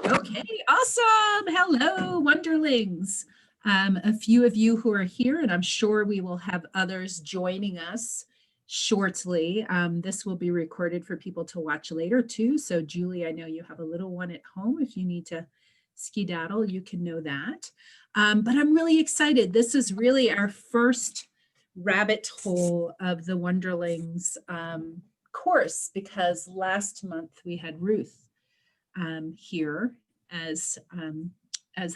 Okay, awesome. Hello, Wonderlings. A few of you who are here, and I'm sure we will have others joining us shortly. This will be recorded for people to watch later too. So, Julie, I know you have a little one at home. If you need to skedaddle, you can know that. But I'm really excited. This is really our first rabbit hole of the Wonderlings course because last month we had Ruth here as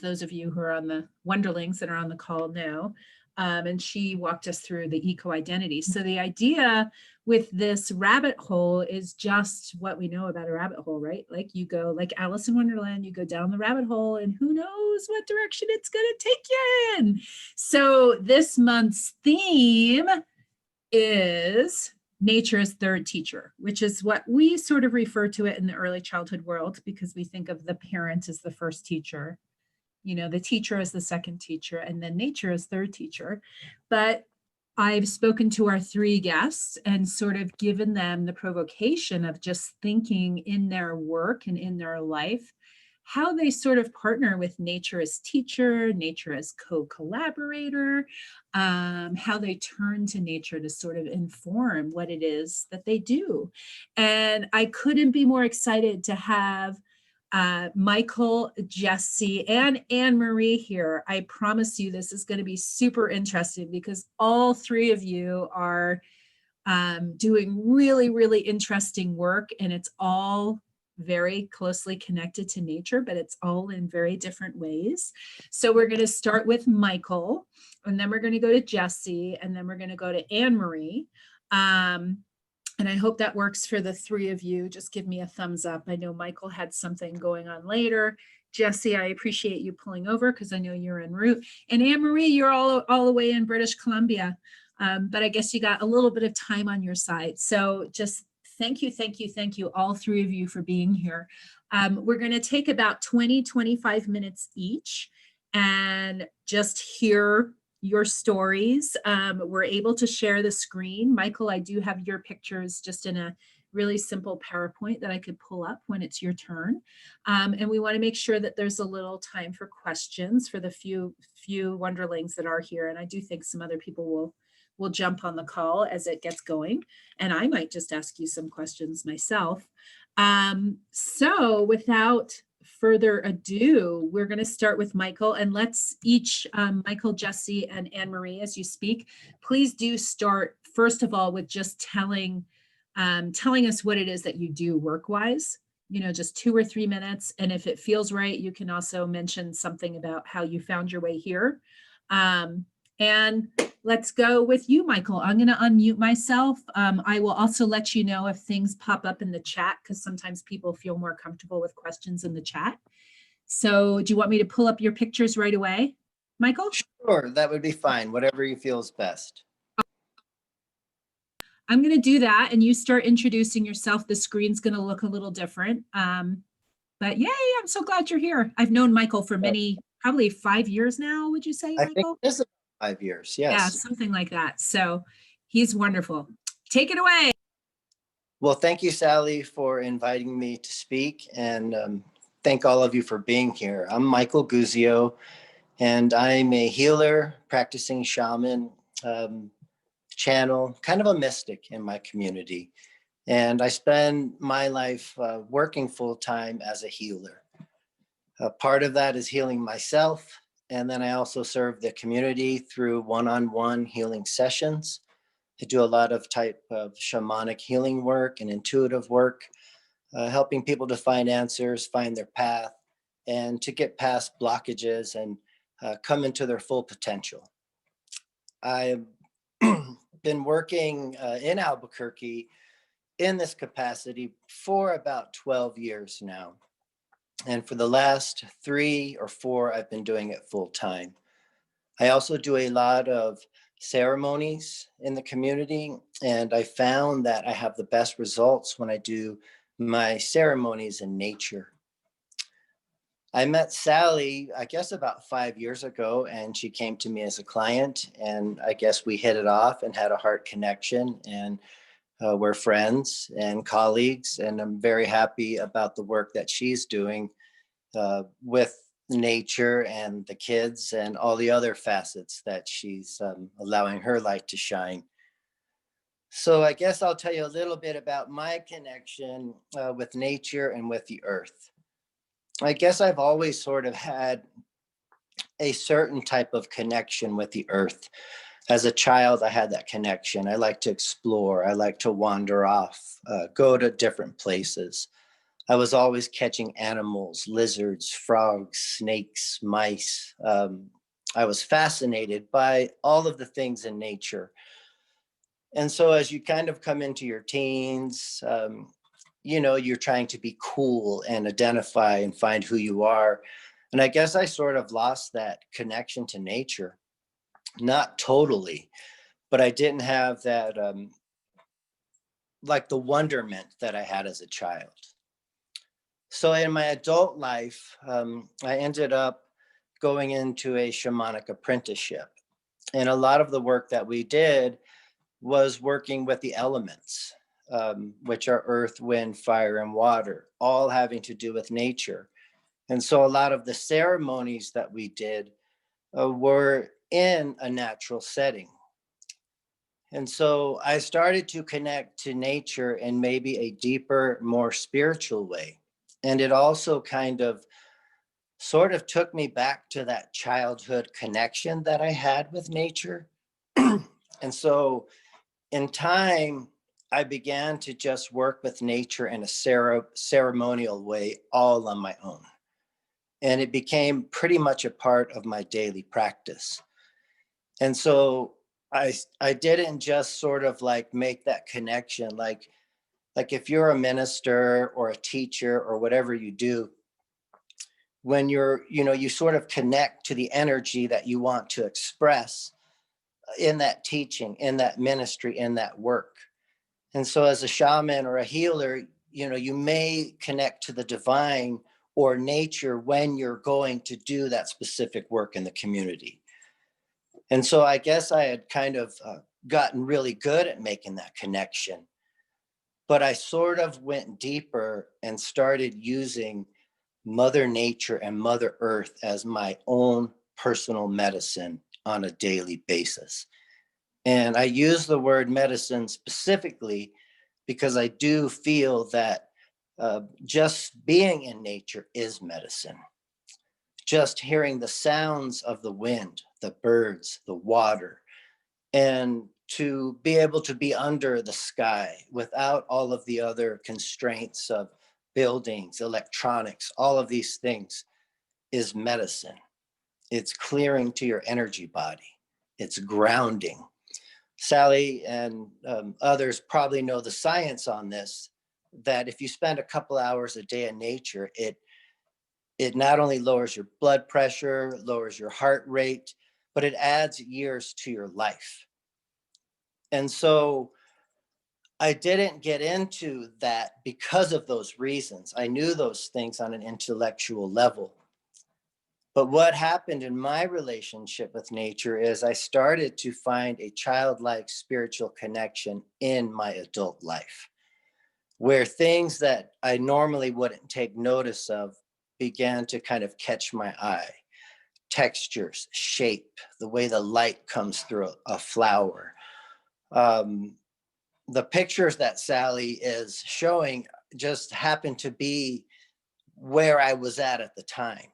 those of you who are on the Wonderlings that are on the call know. And she walked us through the eco identity. So the idea with this rabbit hole is just what we know about a rabbit hole, right? Like you go, like Alice in Wonderland, you go down the rabbit hole and who knows what direction it's going to take you in. So this month's theme is nature as third teacher, which is what we sort of refer to it in the early childhood world because we think of the parent as the first teacher, the teacher as the second teacher, and then nature as third teacher. But I've spoken to our three guests and sort of given them the provocation of just thinking in their work and in their life how they sort of partner with nature as teacher, nature as co-collaborator, how they turn to nature to sort of inform what it is that they do. And I couldn't be more excited to have Michael, Jesse, and Anne Marie here. I promise you this is going to be super interesting because all three of you are doing really, really interesting work, and it's all very closely connected to nature, but it's all in very different ways. So we're going to start with Michael, and then we're going to go to Jesse, and then we're going to go to Anne Marie. And I hope that works for the three of you. Just give me a thumbs up. I know Michael had something going on later. Jesse, I appreciate you pulling over because I know you're en route. And Anne Marie, you're all the way in British Columbia. But I guess you got a little bit of time on your side. So just thank you, all three of you for being here. We're going to take about 20-25 minutes each and just hear your stories. We're able to share the screen. Michael, I do have your pictures just in a really simple PowerPoint that I could pull up when it's your turn. And we want to make sure that there's a little time for questions for the few Wonderlings that are here. And I do think some other people will jump on the call as it gets going. And I might just ask you some questions myself. So without further ado, we're going to start with Michael, and let's each, Michael, Jesse, and Anne Marie, as you speak, please do start first of all with just telling us what it is that you do work-wise, just 2 or 3 minutes. And if it feels right, you can also mention something about how you found your way here. And let's go with you, Michael. I'm going to unmute myself. I will also let you know if things pop up in the chat because sometimes people feel more comfortable with questions in the chat. So do you want me to pull up your pictures right away, Michael? Sure, that would be fine. Whatever you feel is best. I'm going to do that and you start introducing yourself. The screen's going to look a little different. But yay, I'm so glad you're here. I've known Michael for probably 5 years now, would you say, Michael? I think this is 5 years, yes. Yeah, something like that. So he's wonderful. Take it away. Well, thank you, Sally, for inviting me to speak, and thank all of you for being here. I'm Michael Guzio, and I'm a healer, practicing shaman, channel, kind of a mystic in my community. And I spend my life working full-time as a healer. Part of that is healing myself, and then I also serve the community through one-on-one healing sessions. I do a lot of type of shamanic healing work and intuitive work, helping people to find answers, find their path, and to get past blockages and come into their full potential. I've been working in Albuquerque in this capacity for about 12 years now. And for the last 3 or 4, I've been doing it full time. I also do a lot of ceremonies in the community, and I found that I have the best results when I do my ceremonies in nature. I met Sally, I guess about 5 years ago, and she came to me as a client, and I guess we hit it off and had a heart connection. And We're friends and colleagues, and I'm very happy about the work that she's doing with nature and the kids and all the other facets that she's allowing her light to shine. So I guess I'll tell you a little bit about my connection with nature and with the earth. I guess I've always sort of had a certain type of connection with the earth. As a child, I had that connection. I like to explore. I like to wander off, go to different places. I was always catching animals, lizards, frogs, snakes, mice. I was fascinated by all of the things in nature. And so as you kind of come into your teens, you're trying to be cool and identify and find who you are. And I guess I sort of lost that connection to nature. Not totally, but I didn't have that, like the wonderment that I had as a child. So in my adult life, I ended up going into a shamanic apprenticeship. And a lot of the work that we did was working with the elements, which are earth, wind, fire, and water, all having to do with nature. And so a lot of the ceremonies that we did were in a natural setting. And so I started to connect to nature in maybe a deeper, more spiritual way. And it also kind of sort of took me back to that childhood connection that I had with nature. And so in time, I began to just work with nature in a ceremonial way, all on my own. And it became pretty much a part of my daily practice. And so I didn't just sort of like make that connection, like if you're a minister or a teacher or whatever you do, when you sort of connect to the energy that you want to express in that teaching, in that ministry, in that work. And so as a shaman or a healer, you may connect to the divine or nature when you're going to do that specific work in the community. And so I guess I had kind of gotten really good at making that connection, but I sort of went deeper and started using Mother Nature and Mother Earth as my own personal medicine on a daily basis. And I use the word medicine specifically because I do feel that just being in nature is medicine. Just hearing the sounds of the wind, the birds, the water, and to be able to be under the sky without all of the other constraints of buildings, electronics, all of these things is medicine. It's clearing to your energy body. It's grounding. Sally and others probably know the science on this, that if you spend a couple hours a day in nature, it not only lowers your blood pressure, lowers your heart rate, but it adds years to your life. And so I didn't get into that because of those reasons. I knew those things on an intellectual level. But what happened in my relationship with nature is I started to find a childlike spiritual connection in my adult life, where things that I normally wouldn't take notice of began to kind of catch my eye. Textures, shape, the way the light comes through a flower. The pictures that Sally is showing just happened to be where I was at the time.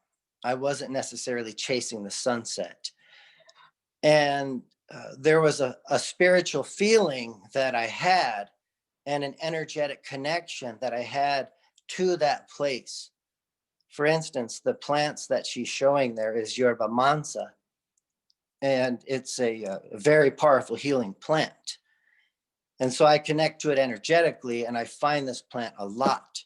I wasn't necessarily chasing the sunset. And there was a spiritual feeling that I had and an energetic connection that I had to that place. For instance, the plants that she's showing there is yerba mansa, and it's a very powerful healing plant. And so I connect to it energetically, and I find this plant a lot.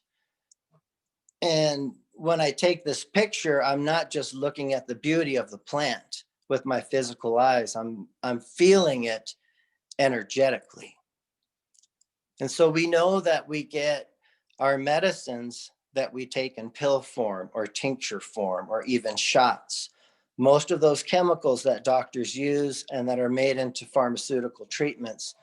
And when I take this picture, I'm not just looking at the beauty of the plant with my physical eyes. I'm feeling it energetically. And so we know that we get our medicines that we take in pill form or tincture form or even shots. Most of those chemicals that doctors use and that are made into pharmaceutical treatments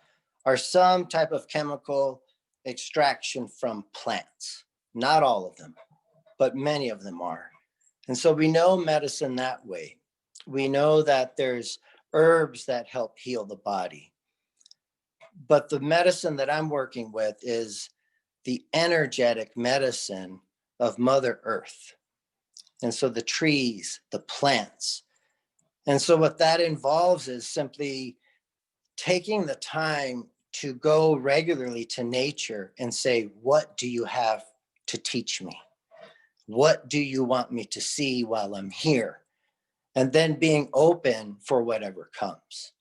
are some type of chemical extraction from plants. Not all of them, but many of them are. And so we know medicine that way. We know that there's herbs that help heal the body. But the medicine that I'm working with is the energetic medicine of Mother Earth. And so the trees, the plants. And so what that involves is simply taking the time to go regularly to nature and say, what do you have to teach me? What do you want me to see while I'm here? And then being open for whatever comes.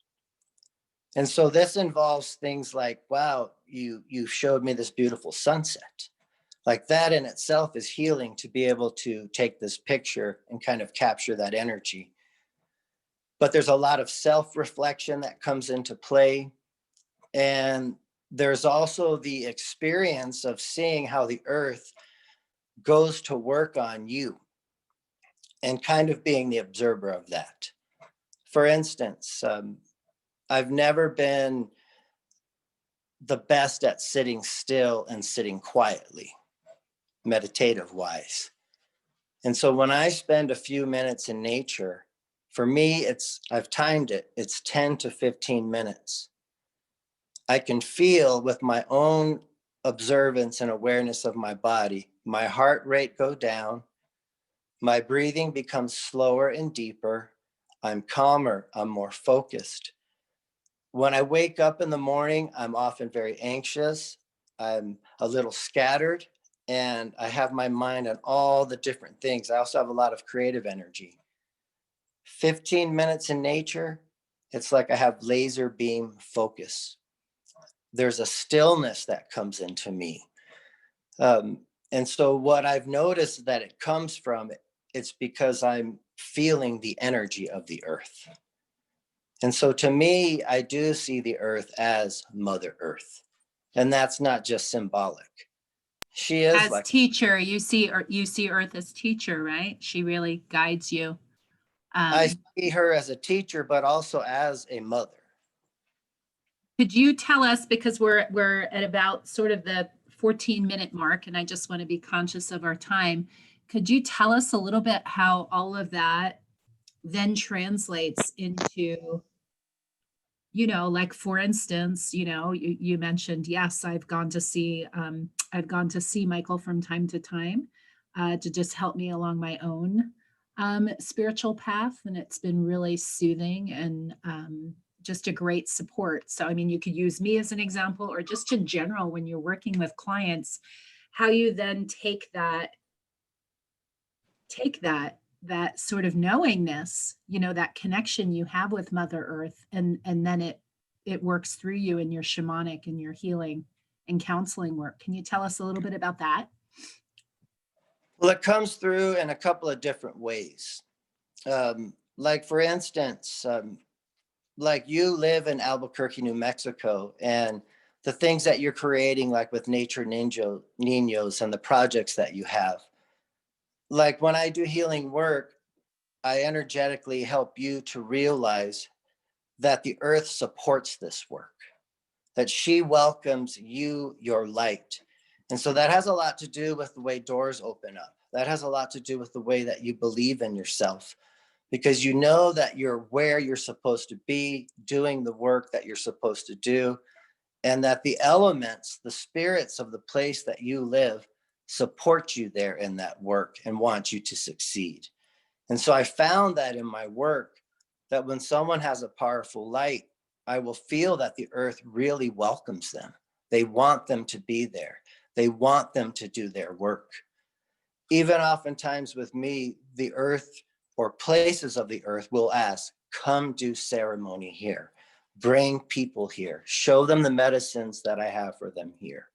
And so this involves things like, wow, you showed me this beautiful sunset. Like that in itself is healing, to be able to take this picture and kind of capture that energy. But there's a lot of self-reflection that comes into play. And there's also the experience of seeing how the earth goes to work on you and kind of being the observer of that. For instance, I've never been the best at sitting still and sitting quietly, meditative wise. And so when I spend a few minutes in nature, for me, I've timed it, it's 10 to 15 minutes. I can feel with my own observance and awareness of my body, my heart rate go down, my breathing becomes slower and deeper, I'm calmer, I'm more focused. When I wake up in the morning, I'm often very anxious, I'm a little scattered, and I have my mind on all the different things. I also have a lot of creative energy. 15 minutes in nature, it's like I have laser beam focus. There's a stillness that comes into me. And so what I've noticed that it comes from, it's because I'm feeling the energy of the earth. And so to me, I do see the earth as Mother Earth. And that's not just symbolic. She is As like, teacher, you see Earth as teacher, right? She really guides you. I Um, see her as a teacher, but also as a mother. Could you tell us, because we're at about sort of the 14-minute mark, and I just want to be conscious of our time. Could you tell us a little bit how all of that then translates into, like for instance, you mentioned, yes, I've gone to see Michael from time to time to just help me along my own spiritual path, and it's been really soothing and just a great support. So, I mean, you could use me as an example, or just in general, when you're working with clients, how you then take that sort of knowingness, that connection you have with Mother Earth, and then it works through you in your shamanic and your healing and counseling work. Can you tell us a little bit about that? Well, it comes through in a couple of different ways. Like for instance, like you live in Albuquerque, New Mexico, and the things that you're creating, like with Nature Niños and the projects that you have. Like when I do healing work, I energetically help you to realize that the earth supports this work, that she welcomes you, your light. And so that has a lot to do with the way doors open up. That has a lot to do with the way that you believe in yourself, because you know that you're where you're supposed to be, doing the work that you're supposed to do, and that the elements, the spirits of the place that you live, support you there in that work and want you to succeed. And so I found that in my work, that when someone has a powerful light, I will feel that the earth really welcomes them. They want them to be there. They want them to do their work. Even oftentimes with me, the earth or places of the earth will ask, come do ceremony here, bring people here, show them the medicines that I have for them here.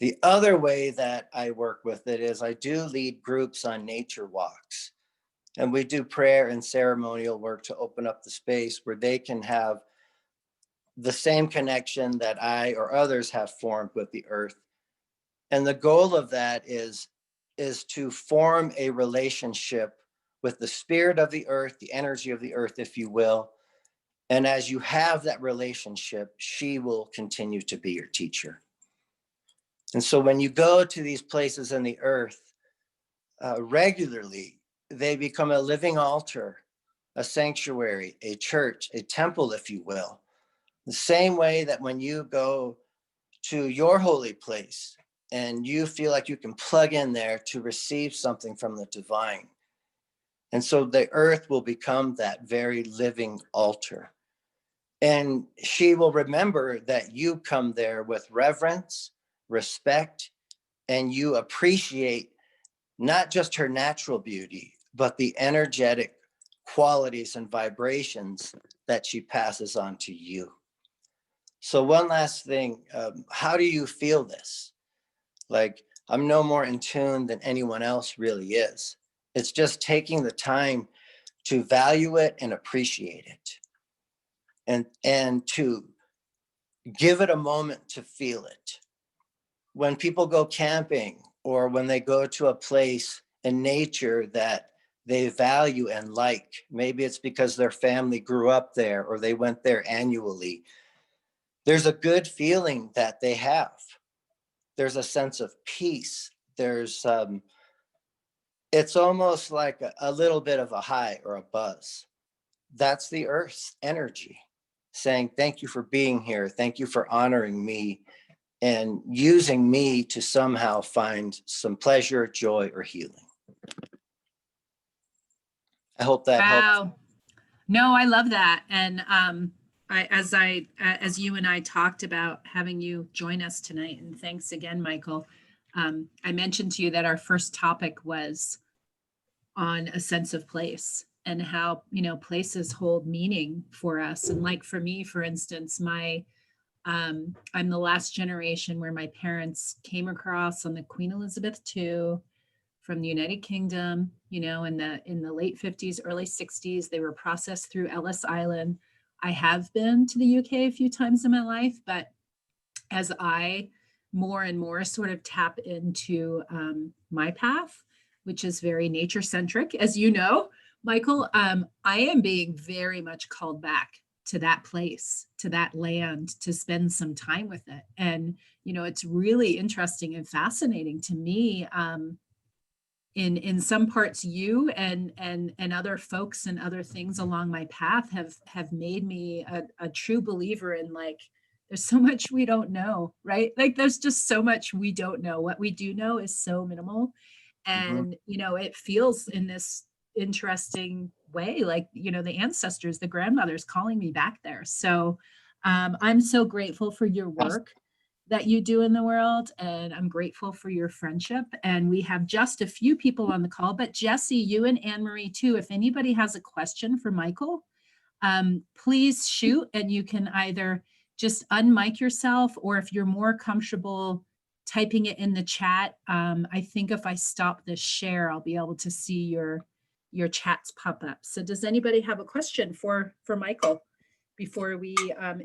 The other way that I work with it is I do lead groups on nature walks, and we do prayer and ceremonial work to open up the space where they can have the same connection that I or others have formed with the earth. And the goal of that is to form a relationship with the spirit of the earth, the energy of the earth, if you will, And as you have that relationship, she will continue to be your teacher. And so when you go to these places in the earth regularly, they become a living altar, a sanctuary, a church, a temple, if you will. The same way that when you go to your holy place and you feel like you can plug in there to receive something from the divine. And so the earth will become that very living altar. And she will remember that you come there with reverence, respect, and you appreciate not just her natural beauty, but the energetic qualities and vibrations that she passes on to you. So one last thing, how do you feel this? Like, I'm no more in tune than anyone else really is. It's just taking the time to value it and appreciate it. And to give it a moment to feel it. When people go camping or when they go to a place in nature that they value and like, maybe it's because their family grew up there or they went there annually, there's a good feeling that they have. There's a sense of peace. It's almost like a little bit of a high or a buzz. That's the earth's energy saying, thank you for being here. Thank you for honoring me and using me to somehow find some pleasure, joy, or healing. I hope that helps. Wow. No, I love that. And as you and I talked about having you join us tonight, and thanks again, Michael. I mentioned to you that our first topic was on a sense of place and how, places hold meaning for us. And like for me, for instance, I'm the last generation where my parents came across on the Queen Elizabeth II from the United Kingdom, in the late 50s, early 60s. They were processed through Ellis Island. I have been to the UK a few times in my life, but as I more and more sort of tap into my path, which is very nature centric, as you know, Michael, I am being very much called back to that place, to that land, to spend some time with it. And, it's really interesting and fascinating to me. In some parts, you and other folks and other things along my path have made me a true believer in, like, there's so much we don't know, right? Like, there's just so much we don't know. What we do know is so minimal. And, it feels in this interesting way, like, the ancestors, the grandmothers calling me back there. So I'm so grateful for your work that you do in the world. And I'm grateful for your friendship. And we have just a few people on the call, but Jesse, you and Anne Marie too, if anybody has a question for Michael, please shoot, and you can either just unmic yourself, or if you're more comfortable typing it in the chat, I think if I stop this share, I'll be able to see your chats pop up. So does anybody have a question for Michael before we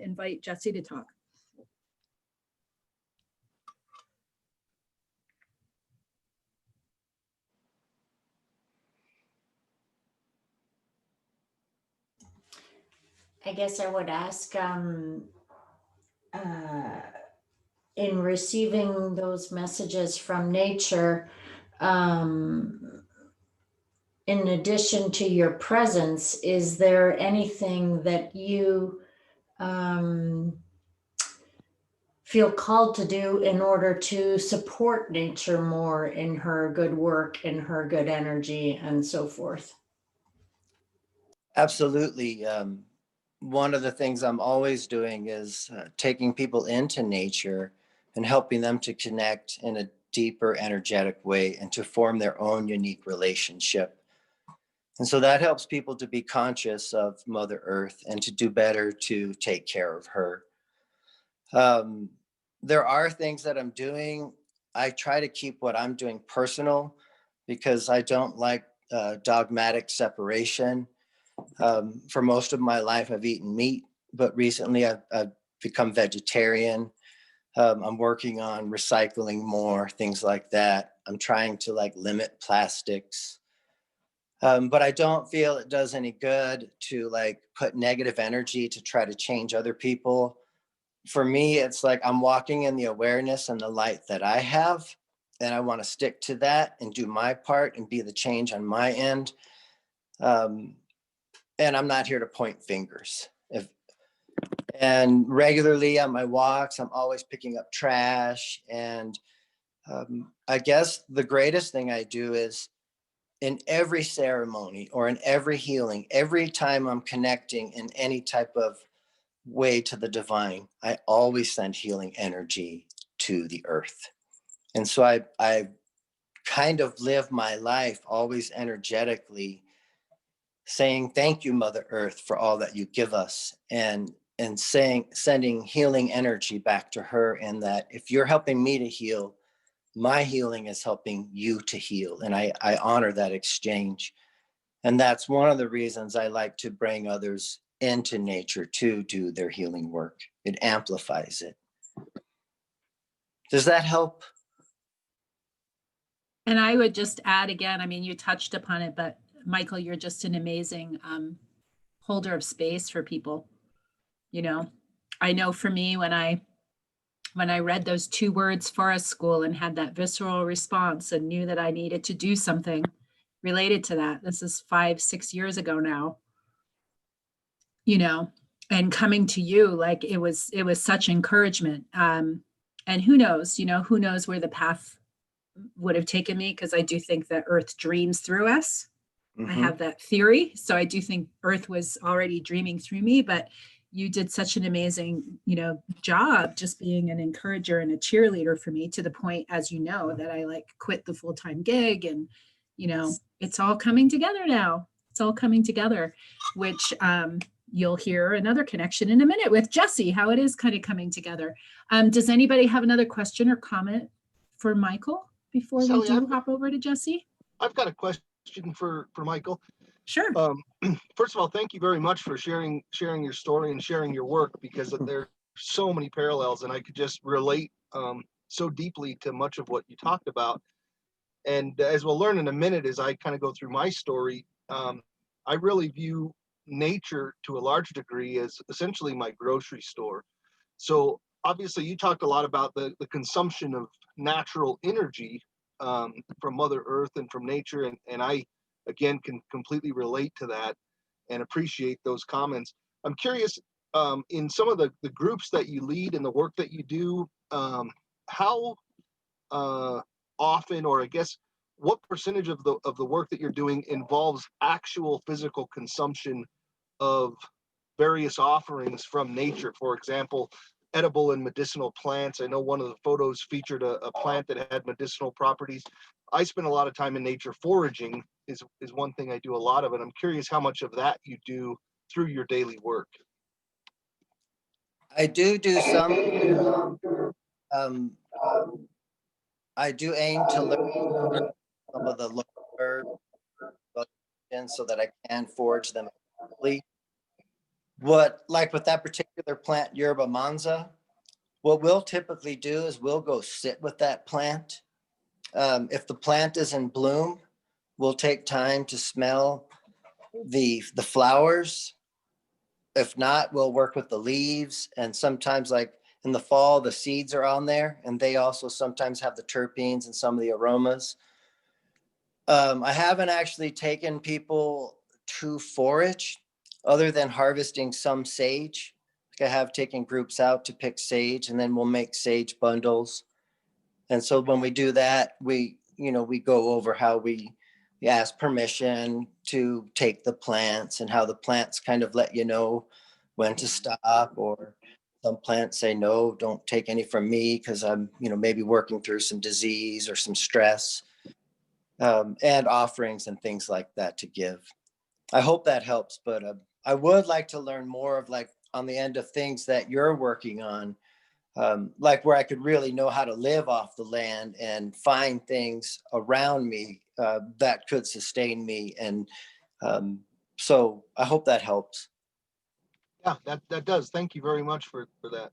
invite Jesse to talk? I guess I would ask, in receiving those messages from nature, in addition to your presence, is there anything that you feel called to do in order to support nature more in her good work, in her good energy, and so forth? Absolutely. One of the things I'm always doing is taking people into nature and helping them to connect in a deeper energetic way and to form their own unique relationship. And so that helps people to be conscious of Mother Earth and to do better to take care of her. There are things that I'm doing. I try to keep what I'm doing personal because I don't like dogmatic separation. For most of my life, I've eaten meat, but recently I've become vegetarian. I'm working on recycling more, things like that. I'm trying to limit plastics. But I don't feel it does any good to like put negative energy to try to change other people. For me, it's like I'm walking in the awareness and the light that I have, and I want to stick to that and do my part and be the change on my end. Um, and I'm not here to point fingers. And regularly on my walks, I'm always picking up trash. And I guess the greatest thing I do is in every ceremony or in every healing, every time I'm connecting in any type of way to the divine, I always send healing energy to the earth. And so I kind of live my life always energetically saying, thank you, Mother Earth, for all that you give us. And sending healing energy back to her, and that if you're helping me to heal, my healing is helping you to heal. And I honor that exchange. And that's one of the reasons I like to bring others into nature to do their healing work. It amplifies it. Does that help? And I would just add again, I mean, you touched upon it, but Michael, you're just an amazing holder of space for people. You know, I know for me, when I read those 2 words, forest school, and had that visceral response and knew that I needed to do something related to that. This is 5-6 years ago now, you know, and coming to you, like it was such encouragement. And who knows, you know, who knows where the path would have taken me, because I do think that Earth dreams through us. I have that theory. So I do think Earth was already dreaming through me, but you did such an amazing, you know, job just being an encourager and a cheerleader for me, to the point, as you know, that I like quit the full-time gig, and, you know, it's all coming together now. It's all coming together, which you'll hear another connection in a minute with Jesse, how it is kind of coming together. Does anybody have another question or comment for Michael before we do hop over to Jesse? I've got a question for Michael. Sure. First of all, thank you very much for sharing your story and sharing your work, because there are so many parallels, and I could just relate so deeply to much of what you talked about. And as we'll learn in a minute, as I kind of go through my story, I really view nature to a large degree as essentially my grocery store. So obviously you talked a lot about the consumption of natural energy from Mother Earth and from nature. And I, again, can completely relate to that and appreciate those comments. I'm curious, in some of the groups that you lead and the work that you do, how often, or I guess, what percentage of the work that you're doing involves actual physical consumption of various offerings from nature? For example, edible and medicinal plants. I know one of the photos featured a plant that had medicinal properties. I spend a lot of time in nature. Foraging is one thing I do a lot of, and I'm curious how much of that you do through your daily work. I do some. I do aim to learn some of the local herbs so that I can forage them effectively. Like with that particular plant, Yerba Manza, what we'll typically do is we'll go sit with that plant. If the plant is in bloom, we'll take time to smell the flowers. If not, we'll work with the leaves, and sometimes, like in the fall, the seeds are on there, and they also sometimes have the terpenes and some of the aromas. I haven't actually taken people to forage other than harvesting some sage. I have taken groups out to pick sage, and then we'll make sage bundles. And so when we do that, we go over how we ask permission to take the plants, and how the plants kind of let you know when to stop, or some plants say, no, don't take any from me because I'm, maybe working through some disease or some stress, and offerings and things like that to give. I hope that helps, but I would like to learn more of, like, on the end of things that you're working on, like where I could really know how to live off the land and find things around me that could sustain me. And so I hope that helps. Yeah, that does. Thank you very much for that.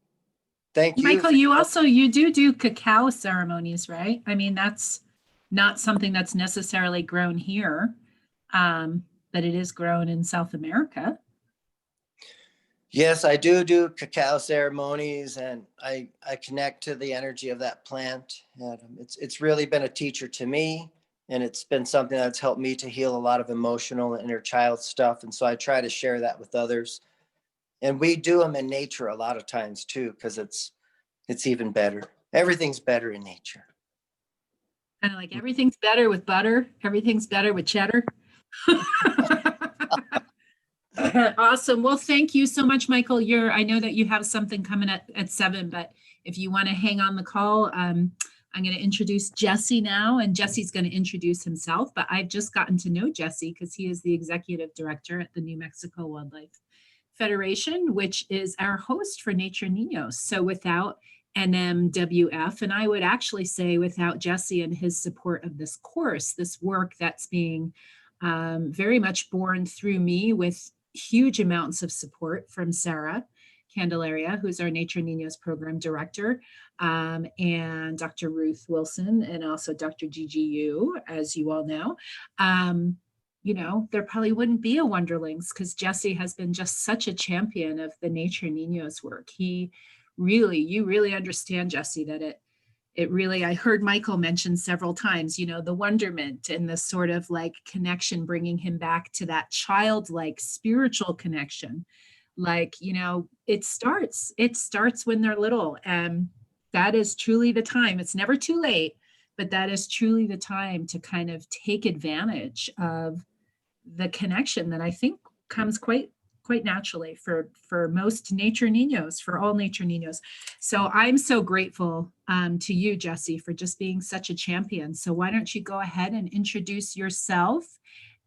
Thank you. Michael, you do cacao ceremonies, right? I mean, that's not something that's necessarily grown here. but it is grown in South America. Yes, I do cacao ceremonies, and I connect to the energy of that plant. And it's really been a teacher to me, and it's been something that's helped me to heal a lot of emotional and inner child stuff. And so I try to share that with others. And we do them in nature a lot of times too, because it's even better. Everything's better in nature. Kind of like everything's better with butter, everything's better with cheddar. Awesome. Well, thank you so much, Michael. I know that you have something coming at 7, but if you want to hang on the call, I'm going to introduce Jesse now, and Jesse's going to introduce himself, but I've just gotten to know Jesse because he is the executive director at the New Mexico Wildlife Federation, which is our host for Nature Niños. So without NMWF, and I would actually say without Jesse and his support of this course, this work that's being very much born through me with huge amounts of support from Sarah Candelaria, who's our Nature Niños program director, and Dr. Ruth Wilson, and also Dr. Gigi Yu, as you all know. There probably wouldn't be a Wonderlings because Jesse has been just such a champion of the Nature Niños work. You really understand, Jesse, that it really, I heard Michael mention several times, the wonderment and the sort of like connection, bringing him back to that childlike spiritual connection. Like, it starts when they're little, and that is truly the time. It's never too late, but that is truly the time to kind of take advantage of the connection that I think comes quite naturally for most Nature Niños, for all Nature Niños. So I'm so grateful to you, Jesse, for just being such a champion. So why don't you go ahead and introduce yourself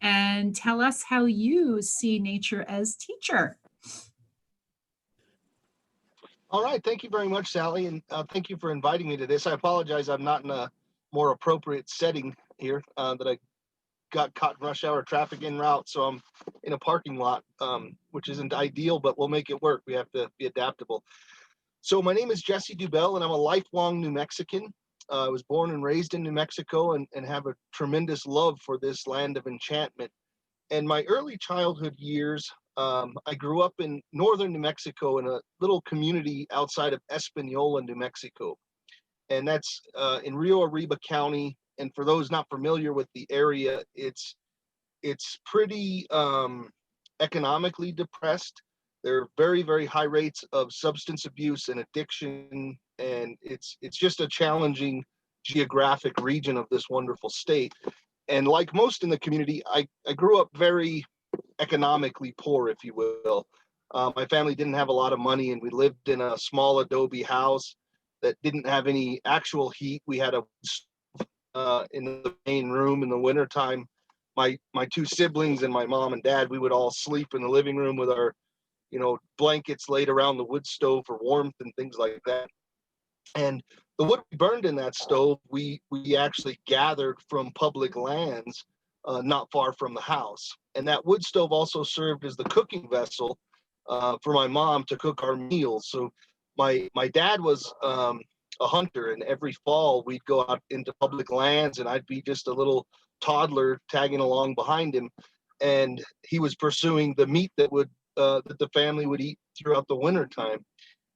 and tell us how you see nature as teacher. All right. Thank you very much, Sally. And thank you for inviting me to this. I apologize. I'm not in a more appropriate setting here that I got caught in rush hour traffic en route. So I'm in a parking lot, which isn't ideal, but we'll make it work. We have to be adaptable. So my name is Jesse Dubell, and I'm a lifelong New Mexican. I was born and raised in New Mexico and have a tremendous love for this land of enchantment. And my early childhood years, I grew up in northern New Mexico in a little community outside of Espanola, New Mexico. And that's in Rio Arriba County. And for those not familiar with the area, it's pretty economically depressed. There are very, very high rates of substance abuse and addiction, and it's just a challenging geographic region of this wonderful state. And like most in the community, I grew up very economically poor, if you will. My family didn't have a lot of money, and we lived in a small adobe house that didn't have any actual heat. We had a in the main room in the wintertime. My 2 siblings and my mom and dad, we would all sleep in the living room with our, blankets laid around the wood stove for warmth and things like that. And the wood we burned in that stove, we actually gathered from public lands not far from the house. And that wood stove also served as the cooking vessel for my mom to cook our meals. So my dad was a hunter, and every fall we'd go out into public lands, and I'd be just a little toddler tagging along behind him, and he was pursuing the meat that the family would eat throughout the winter time.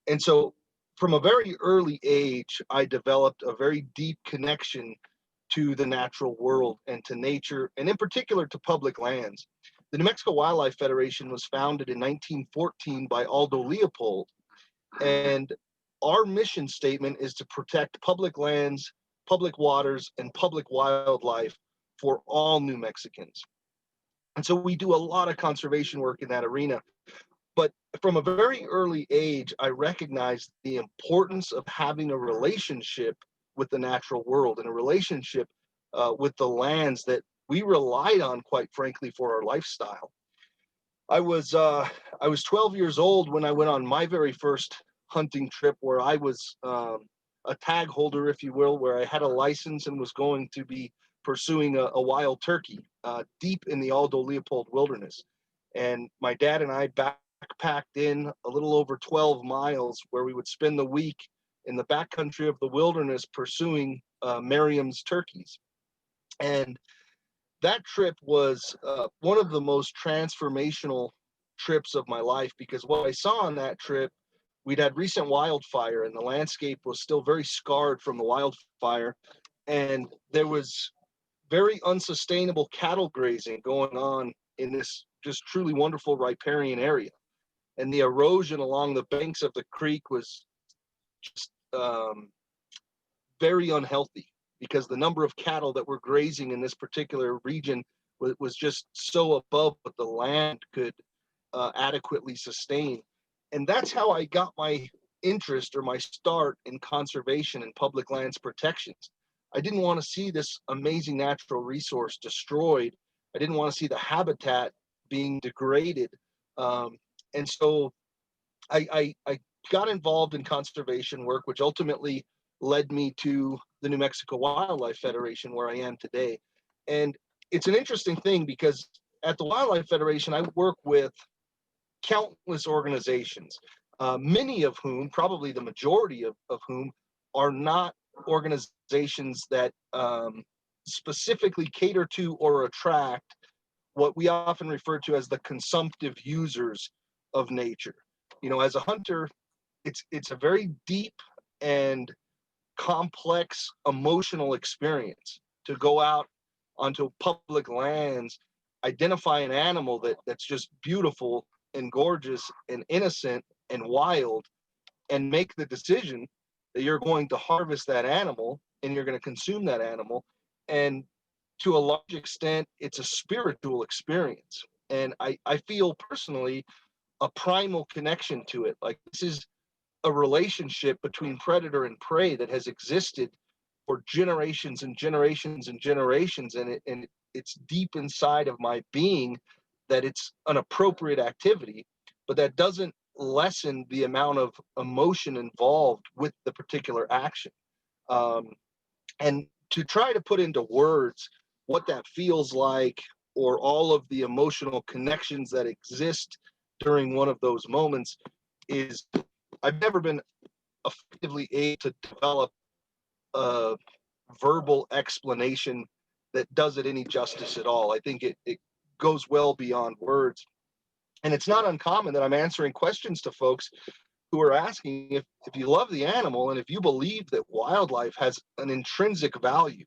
And so from a very early age, I developed a very deep connection to the natural world and to nature, and in particular to public lands. The New Mexico Wildlife Federation was founded in 1914 by Aldo Leopold, and our mission statement is to protect public lands, public waters, and public wildlife for all New Mexicans. And so we do a lot of conservation work in that arena. But from a very early age, I recognized the importance of having a relationship with the natural world and a relationship with the lands that we relied on, quite frankly, for our lifestyle. I was 12 years old when I went on my very first hunting trip, where I was a tag holder, if you will, where I had a license and was going to be pursuing a wild turkey deep in the Aldo Leopold wilderness. And my dad and I backpacked in a little over 12 miles, where we would spend the week in the backcountry of the wilderness pursuing Merriam's turkeys. And that trip was one of the most transformational trips of my life, because what I saw on that trip, we'd had recent wildfire and the landscape was still very scarred from the wildfire. And there was very unsustainable cattle grazing going on in this just truly wonderful riparian area. And the erosion along the banks of the creek was just very unhealthy, because the number of cattle that were grazing in this particular region was just so above what the land could adequately sustain. And that's how I got my interest or my start in conservation and public lands protections. I didn't want to see this amazing natural resource destroyed. I didn't want to see the habitat being degraded. And so I got involved in conservation work, which ultimately led me to the New Mexico Wildlife Federation, where I am today. And it's an interesting thing, because at the Wildlife Federation, I work with countless organizations, many of whom, probably the majority of whom, are not organizations that specifically cater to or attract what we often refer to as the consumptive users of nature. You know, as a hunter, it's a very deep and complex emotional experience to go out onto public lands, identify an animal that's just beautiful and gorgeous and innocent and wild, and make the decision that you're going to harvest that animal and you're going to consume that animal. And to a large extent, it's a spiritual experience. And I feel personally a primal connection to it. Like, this is a relationship between predator and prey that has existed for generations and generations and generations. And it's deep inside of my being that it's an appropriate activity, but that doesn't lessen the amount of emotion involved with the particular action. And to try to put into words what that feels like, or all of the emotional connections that exist during one of those moments, is, I've never been effectively able to develop a verbal explanation that does it any justice at all. I think it goes well beyond words. And it's not uncommon that I'm answering questions to folks who are asking, if you love the animal and if you believe that wildlife has an intrinsic value,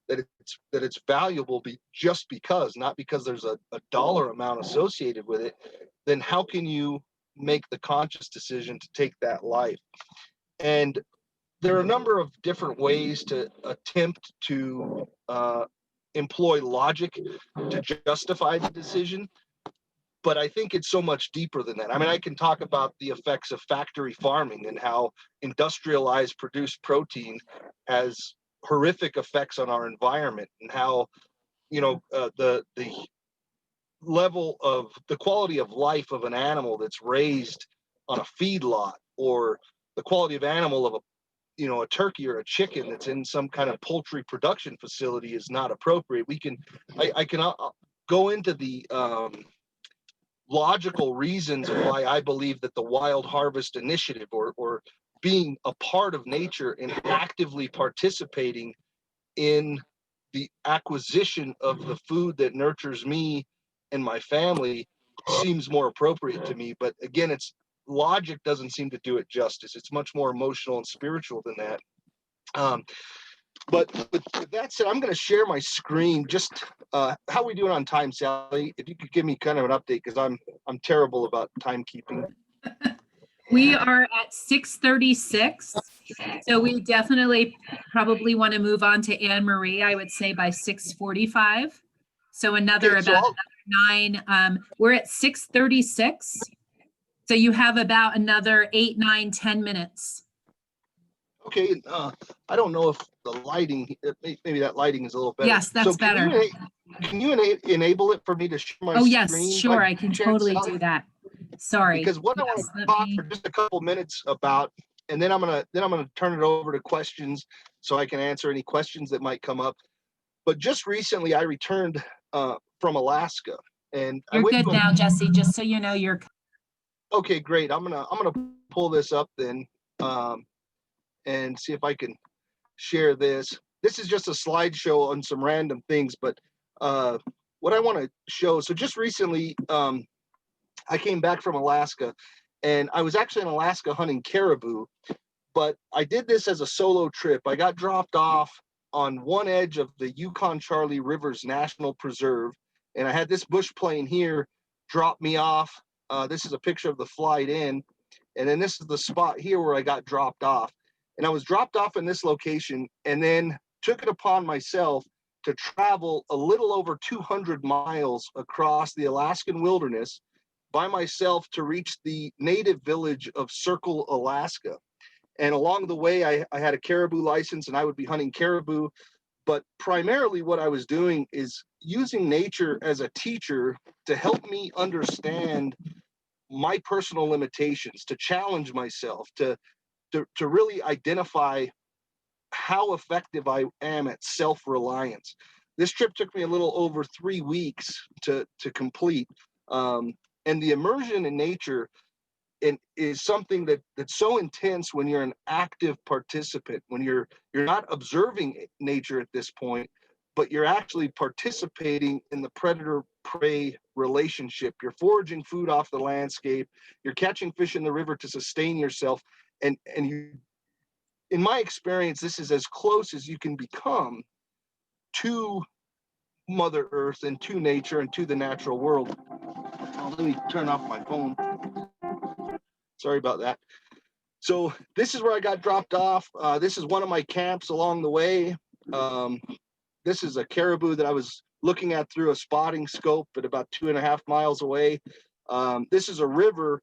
that it's valuable just because, not because there's a dollar amount associated with it, then how can you make the conscious decision to take that life? And there are a number of different ways to attempt to employ logic to justify the decision, but I think it's so much deeper than that. I mean, I can talk about the effects of factory farming and how industrialized produced protein has horrific effects on our environment, and how, you know, the level of the quality of life of an animal that's raised on a feedlot, or the quality of animal of a turkey or a chicken that's in some kind of poultry production facility is not appropriate. I can go into the logical reasons of why I believe that the Wild Harvest Initiative, or being a part of nature and actively participating in the acquisition of the food that nurtures me and my family, seems more appropriate to me. But again, logic doesn't seem to do it justice. It's much more emotional and spiritual than that. But with that said, I'm going to share my screen. Just how are we doing on time, Sally? If you could give me kind of an update, because I'm terrible about timekeeping. We are at 6:36, so we definitely probably want to move on to Anne Marie, I would say, by 6:45. So another Okay, about 9. We're at 6:36. So you have about another 8, 9, 10 minutes. Okay, I don't know if the lighting, maybe that lighting is a little better. Yes, that's better. Can you enable it for me to share my Oh, screen? yes, sure. I can totally do that. Sorry. Because what I want Yes, to let talk me- for just a couple minutes about, and then I'm gonna turn it over to questions so I can answer any questions that might come up. But just recently, I returned from Alaska, and I You're went good to now, Jesse, just so you know you're. Okay, great. I'm gonna pull this up then, and see if I can share this. This is just a slideshow on some random things, but what I want to show. So just recently, I came back from Alaska, and I was actually in Alaska hunting caribou, but I did this as a solo trip. I got dropped off on one edge of the Yukon-Charlie Rivers National Preserve, and I had this bush plane here drop me off. This is a picture of the flight in, and then this is the spot here where I got dropped off. And I was dropped off in this location, and then took it upon myself to travel a little over 200 miles across the Alaskan wilderness by myself to reach the native village of Circle, Alaska. And along the way, I had a caribou license, and I would be hunting caribou. But primarily what I was doing is using nature as a teacher to help me understand my personal limitations, to challenge myself, to really identify how effective I am at self-reliance. This trip took me a little over 3 weeks to complete. And the immersion in nature is something that's so intense when you're an active participant, when you're not observing nature at this point, but you're actually participating in the predator-prey relationship. You're foraging food off the landscape, you're catching fish in the river to sustain yourself, and you, in my experience, this is as close as you can become to Mother Earth and to nature and to the natural world. Let me turn off my phone. Sorry about that. So this is where I got dropped off. This is one of my camps along the way. This is a caribou that I was looking at through a spotting scope at about 2.5 miles away. This is a river.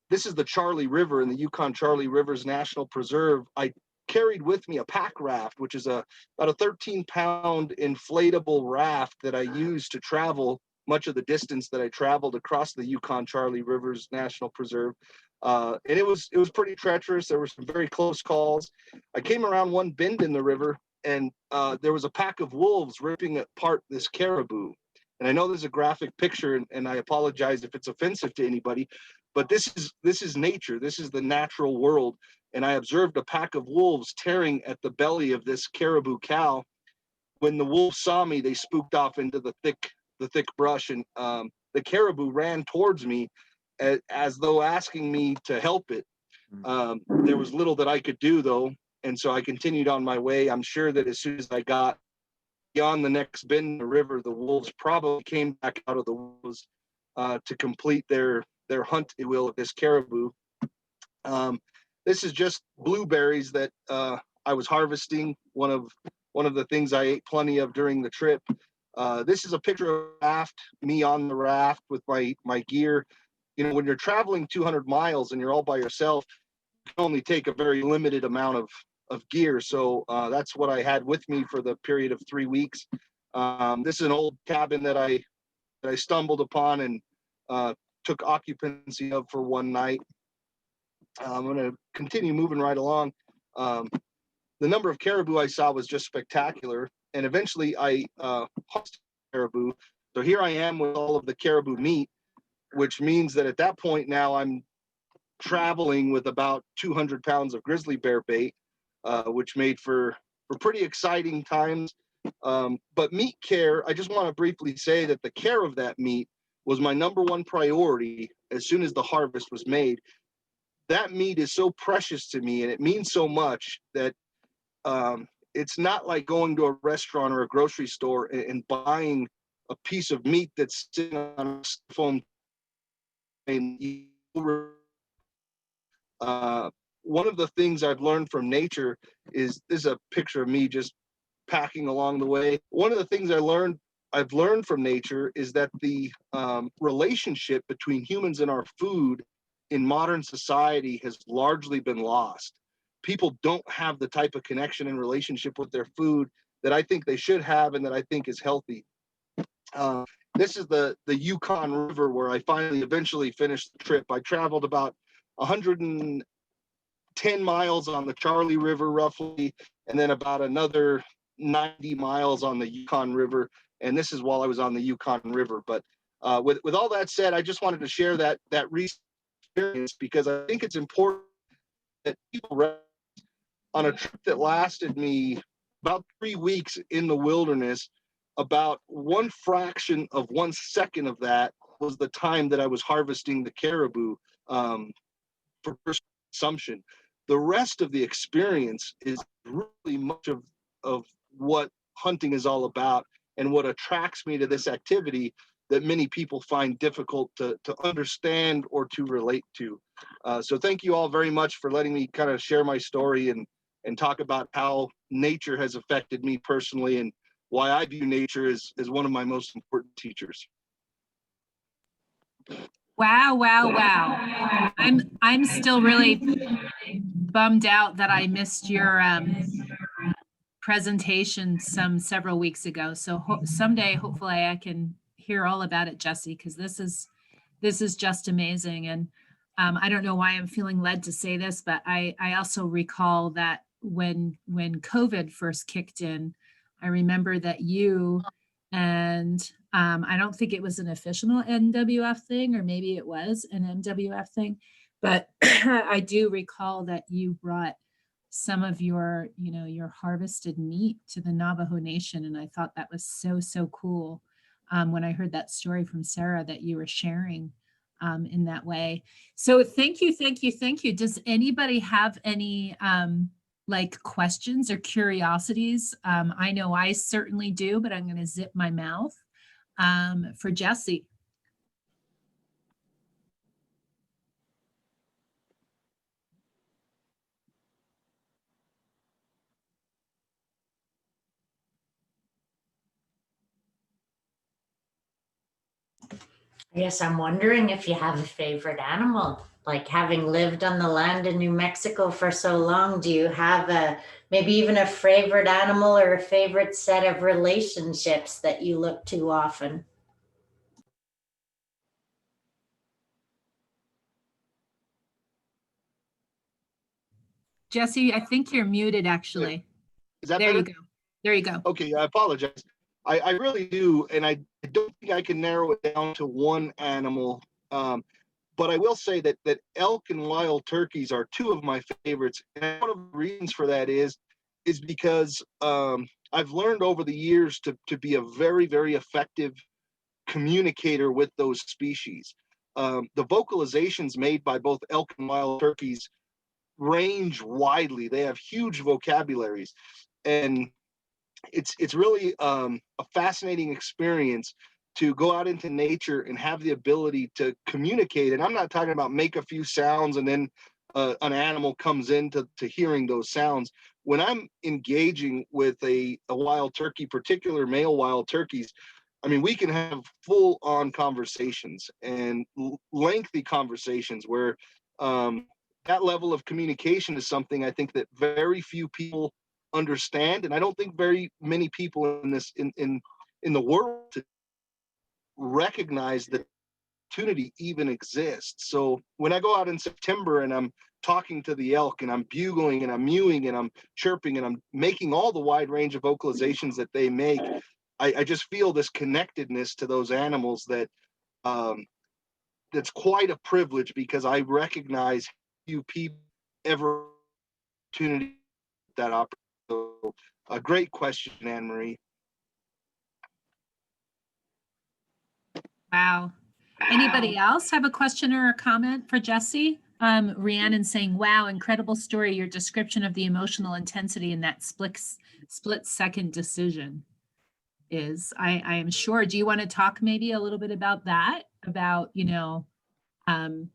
This is the Charlie River in the Yukon-Charlie Rivers National Preserve. I carried with me a pack raft, which is about a 13-pound inflatable raft that I used to travel much of the distance that I traveled across the Yukon-Charlie Rivers National Preserve. And it was pretty treacherous. There were some very close calls. I came around one bend in the river, and there was a pack of wolves ripping apart this caribou. And I know there's a graphic picture, and I apologize if it's offensive to anybody, but this is nature. This is the natural world. And I observed a pack of wolves tearing at the belly of this caribou cow. When the wolves saw me, they spooked off into the thick brush, and the caribou ran towards me as though asking me to help it. There was little that I could do, though, and so I continued on my way. I'm sure that as soon as I got beyond the next bend in the river, the wolves probably came back out of the woods to complete their hunt, if you will, of this caribou. This is just blueberries that I was harvesting. One of the things I ate plenty of during the trip. This is a picture of a raft, me on the raft with my gear. You know, when you're traveling 200 miles and you're all by yourself, you can only take a very limited amount of gear. So that's what I had with me for the period of 3 weeks. This is an old cabin that I stumbled upon and took occupancy of for one night. I'm going to continue moving right along. The number of caribou I saw was just spectacular. And eventually I harvested caribou. So here I am with all of the caribou meat, which means that at that point now I'm traveling with about 200 pounds of grizzly bear bait, which made for pretty exciting times. But meat care, I just want to briefly say that the care of that meat was my number one priority as soon as the harvest was made. That meat is so precious to me, and it means so much that it's not like going to a restaurant or a grocery store and buying a piece of meat that's sitting on a foam. One of the things I've learned from nature is a picture of me just packing along the way. One of the things I've learned from nature is that the relationship between humans and our food in modern society has largely been lost. People don't have the type of connection and relationship with their food that I think they should have and that I think is healthy. This is the Yukon River where I eventually finished the trip. I traveled about 110 miles on the Charlie River roughly, and then about another 90 miles on the Yukon River. And this is while I was on the Yukon River. But with all that said, I just wanted to share that experience because I think it's important that people on a trip that lasted me about 3 weeks in the wilderness, about one fraction of 1 second of that was the time that I was harvesting the caribou for personal consumption. The rest of the experience is really much of what hunting is all about and what attracts me to this activity that many people find difficult to understand or to relate to. So thank you all very much for letting me kind of share my story and talk about how nature has affected me personally and why I view nature as one of my most important teachers. Wow, wow, wow. I'm still really bummed out that I missed your presentation several weeks ago. So someday, hopefully I can hear all about it, Jesse, because this is just amazing. And I don't know why I'm feeling led to say this, but I also recall that when COVID first kicked in, I remember that you and I don't think it was an official NWF thing, or maybe it was an MWF thing, but I do recall that you brought some of your, your harvested meat to the Navajo Nation. And I thought that was so cool when I heard that story from Sarah that you were sharing in that way. So thank you. Does anybody have any like questions or curiosities? I know I certainly do, but I'm going to zip my mouth for Jesse. Yes, I'm wondering if you have a favorite animal. Like, having lived on the land in New Mexico for so long, do you have maybe even a favorite animal or a favorite set of relationships that you look to often? Jesse, I think you're muted actually. Is that There better? you go. There you go. Okay, I apologize. I really do, and I don't think I can narrow it down to one animal. But I will say that elk and wild turkeys are two of my favorites. And one of the reasons for that is because I've learned over the years to be a very, very effective communicator with those species. The vocalizations made by both elk and wild turkeys range widely. They have huge vocabularies, and it's really a fascinating experience to go out into nature and have the ability to communicate. And I'm not talking about make a few sounds and then an animal comes into hearing those sounds. When I'm engaging with a wild turkey, particular male wild turkeys, I mean, we can have full on conversations and lengthy conversations where that level of communication is something I think that very few people understand, and I don't think very many people in this in the world recognize that opportunity even exists. So when I go out in September and I'm talking to the elk and I'm bugling and I'm mewing and I'm chirping and I'm making all the wide range of vocalizations that they make, I just feel this connectedness to those animals that that's quite a privilege, because I recognize few people ever opportunity that opportunity. So, a great question, Anne Marie. Wow. Anybody else have a question or a comment for Jesse? Rhiannon saying, wow, incredible story. Your description of the emotional intensity in that split second decision is, I am sure. Do you want to talk maybe a little bit about that? About, I'm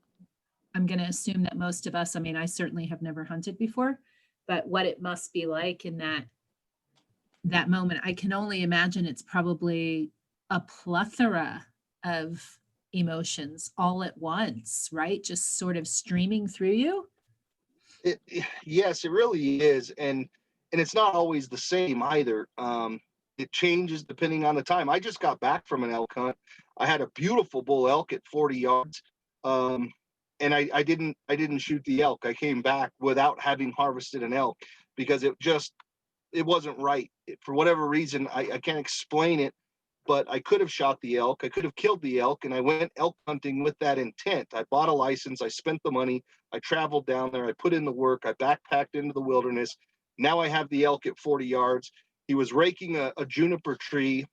going to assume that most of us, I mean, I certainly have never hunted before, but what it must be like in that moment. I can only imagine it's probably a plethora of emotions all at once, right? Just sort of streaming through you. Yes, it really is, and it's not always the same either. It changes depending on the time. I just got back from an elk hunt. I had a beautiful bull elk at 40 yards, and I didn't shoot the elk. I came back without having harvested an elk because it wasn't right. For whatever reason, I can't explain it, but I could have shot the elk. I could have killed the elk, and I went elk hunting with that intent. I bought a license. I spent the money. I traveled down there. I put in the work. I backpacked into the wilderness. Now I have the elk at 40 yards. He was raking a juniper tree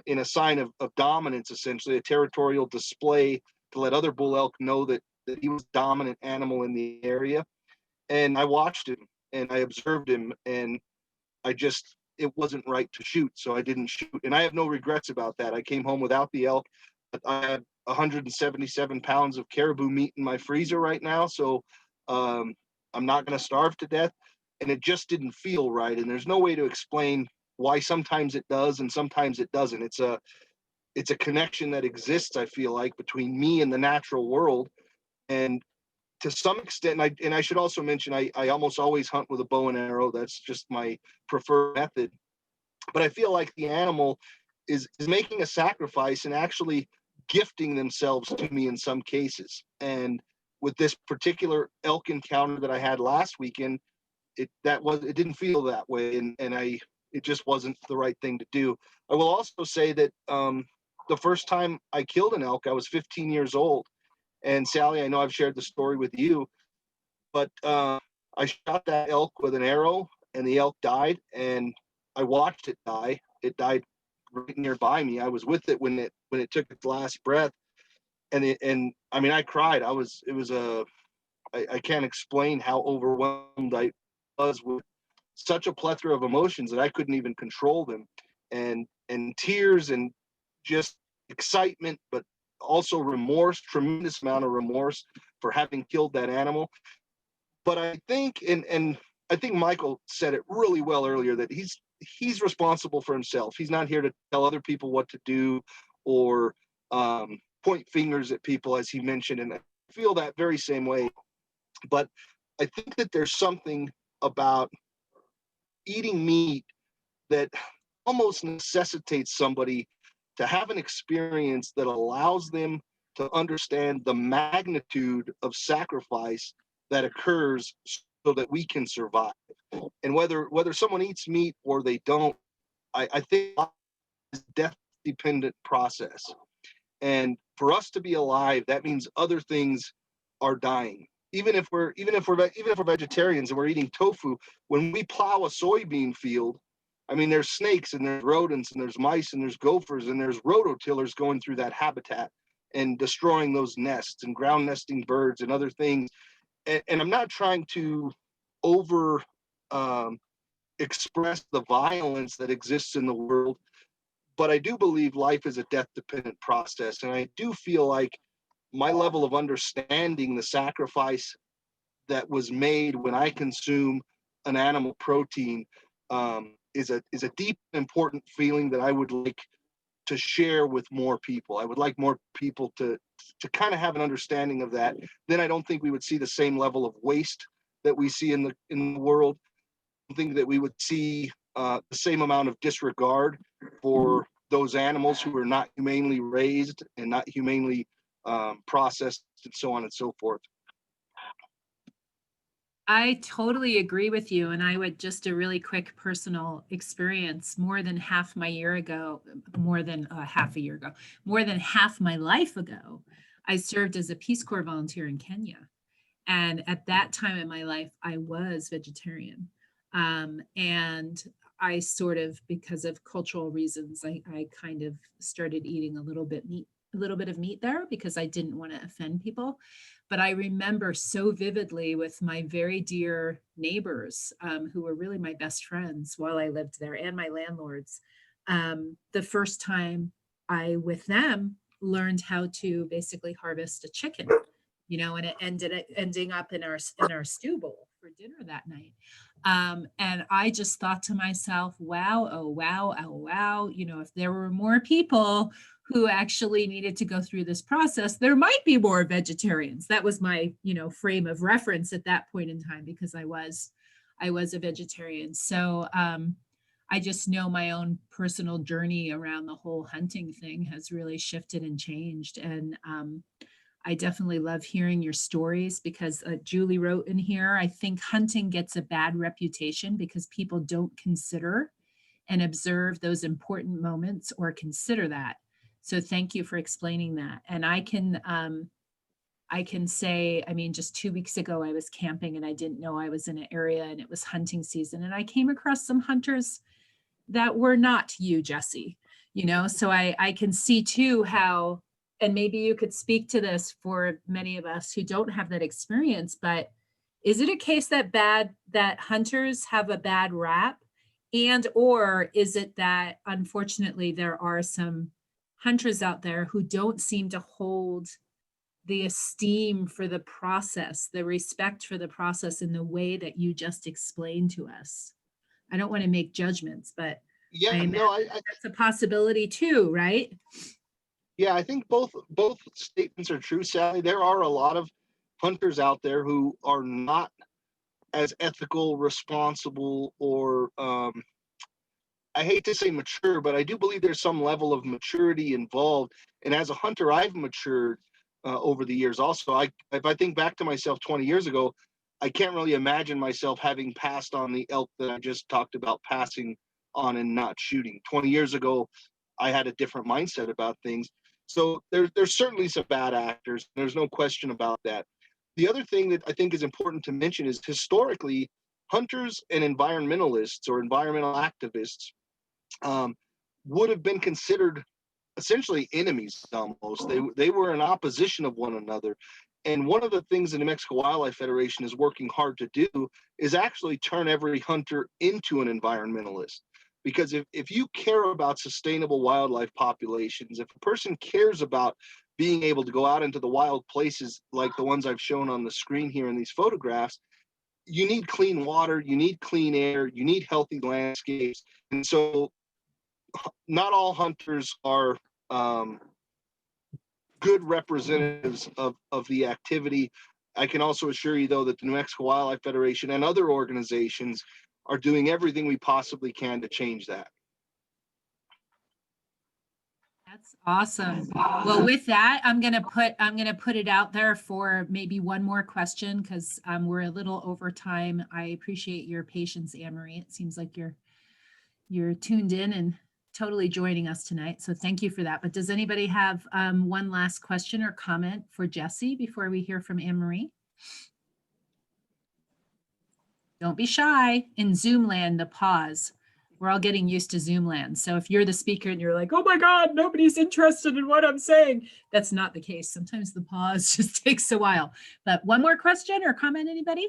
in a sign of dominance, essentially a territorial display to let other bull elk know that he was dominant animal in the area. And I watched him and I observed him, and it wasn't right to shoot, so I didn't shoot. And I have no regrets about that. I came home without the elk, but I had 177 pounds of caribou meat in my freezer right now, so I'm not going to starve to death. And it just didn't feel right. And there's no way to explain why sometimes it does and sometimes it doesn't. It's a connection that exists, I feel like, between me and the natural world. And to some extent, and I should also mention, I almost always hunt with a bow and arrow. That's just my preferred method. But I feel like the animal is making a sacrifice and actually gifting themselves to me in some cases. And with this particular elk encounter that I had last weekend, it didn't feel that way, and it just wasn't the right thing to do. I will also say that the first time I killed an elk, I was 15 years old. And Sally, I know I've shared the story with you, but I shot that elk with an arrow, and the elk died, and I watched it die. It died right nearby me. I was with it when it took its last breath, and I mean, I cried. I can't explain how overwhelmed I was with such a plethora of emotions that I couldn't even control them, and tears and just excitement, but also remorse, tremendous amount of remorse for having killed that animal. But I think, and I think Michael said it really well earlier, that he's responsible for himself. He's not here to tell other people what to do or point fingers at people, as he mentioned, and I feel that very same way. But I think that there's something about eating meat that almost necessitates somebody to have an experience that allows them to understand the magnitude of sacrifice that occurs so that we can survive. And whether someone eats meat or they don't, I think it's a death dependent process. And for us to be alive, that means other things are dying. Even if we're vegetarians and we're eating tofu, when we plow a soybean field, I mean, there's snakes and there's rodents and there's mice and there's gophers and there's rototillers going through that habitat and destroying those nests and ground nesting birds and other things. And I'm not trying to over express the violence that exists in the world, but I do believe life is a death dependent process. And I do feel like my level of understanding the sacrifice that was made when I consume an animal protein is a deep, important feeling that I would like to share with more people. I would like more people to kind of have an understanding of that. Then I don't think we would see the same level of waste that we see in the world. I think that we would see the same amount of disregard for those animals who are not humanely raised and not humanely processed and so on and so forth. I totally agree with you. And I would just a really quick personal experience. More than half my year ago, more than half a year ago, more than half my life ago, I served as a Peace Corps volunteer in Kenya. And at that time in my life, I was vegetarian. And I sort of, because of cultural reasons, I kind of started eating a little bit of meat there because I didn't want to offend people. But I remember so vividly with my very dear neighbors, who were really my best friends while I lived there, and my landlords, the first time I, with them, learned how to basically harvest a chicken, and it ending up in our stew bowl for dinner that night. And I just thought to myself, wow, oh, wow, oh, wow, if there were more people who actually needed to go through this process, there might be more vegetarians. That was my, frame of reference at that point in time, because I was a vegetarian. So I just know my own personal journey around the whole hunting thing has really shifted and changed. And I definitely love hearing your stories, because Julie wrote in here, I think hunting gets a bad reputation because people don't consider and observe those important moments or consider that. So thank you for explaining that. And I can say, I mean, just 2 weeks ago, I was camping and I didn't know I was in an area and it was hunting season. And I came across some hunters that were not you, Jesse. you know, so I can see too how, and maybe you could speak to this for many of us who don't have that experience, but is it a case that hunters have a bad rap? And or is it that unfortunately there are some hunters out there who don't seem to hold the esteem for the process, the respect for the process in the way that you just explained to us? I don't want to make judgments, but I Yeah, imagine no, that's a possibility too, right? yeah, I think both statements are true, Sally. There are a lot of hunters out there who are not as ethical, responsible, or I hate to say mature, but I do believe there's some level of maturity involved. And as a hunter, I've matured over the years. Also, if I think back to myself 20 years ago, I can't really imagine myself having passed on the elk that I just talked about passing on and not shooting. 20 years ago, I had a different mindset about things. So there's certainly some bad actors. There's no question about that. The other thing that I think is important to mention is historically, hunters and environmentalists or environmental activists would have been considered essentially enemies almost. They were in opposition of one another. And one of the things the New Mexico Wildlife Federation is working hard to do is actually turn every hunter into an environmentalist. Because if you care about sustainable wildlife populations, if a person cares about being able to go out into the wild places like the ones I've shown on the screen here in these photographs, you need clean water, you need clean air, you need healthy landscapes. And so not all hunters are good representatives of the activity. I can also assure you, though, that the New Mexico Wildlife Federation and other organizations are doing everything we possibly can to change that. That's awesome. Well, with that, I'm gonna put it out there for maybe one more question because we're a little over time. I appreciate your patience, Anne Marie. It seems like you're tuned in and totally joining us tonight. So thank you for that. But does anybody have one last question or comment for Jesse before we hear from Anne Marie? Don't be shy. In Zoom land, the pause. We're all getting used to Zoom land. So if you're the speaker and you're like, oh my God, nobody's interested in what I'm saying, that's not the case. Sometimes the pause just takes a while. But one more question or comment, anybody?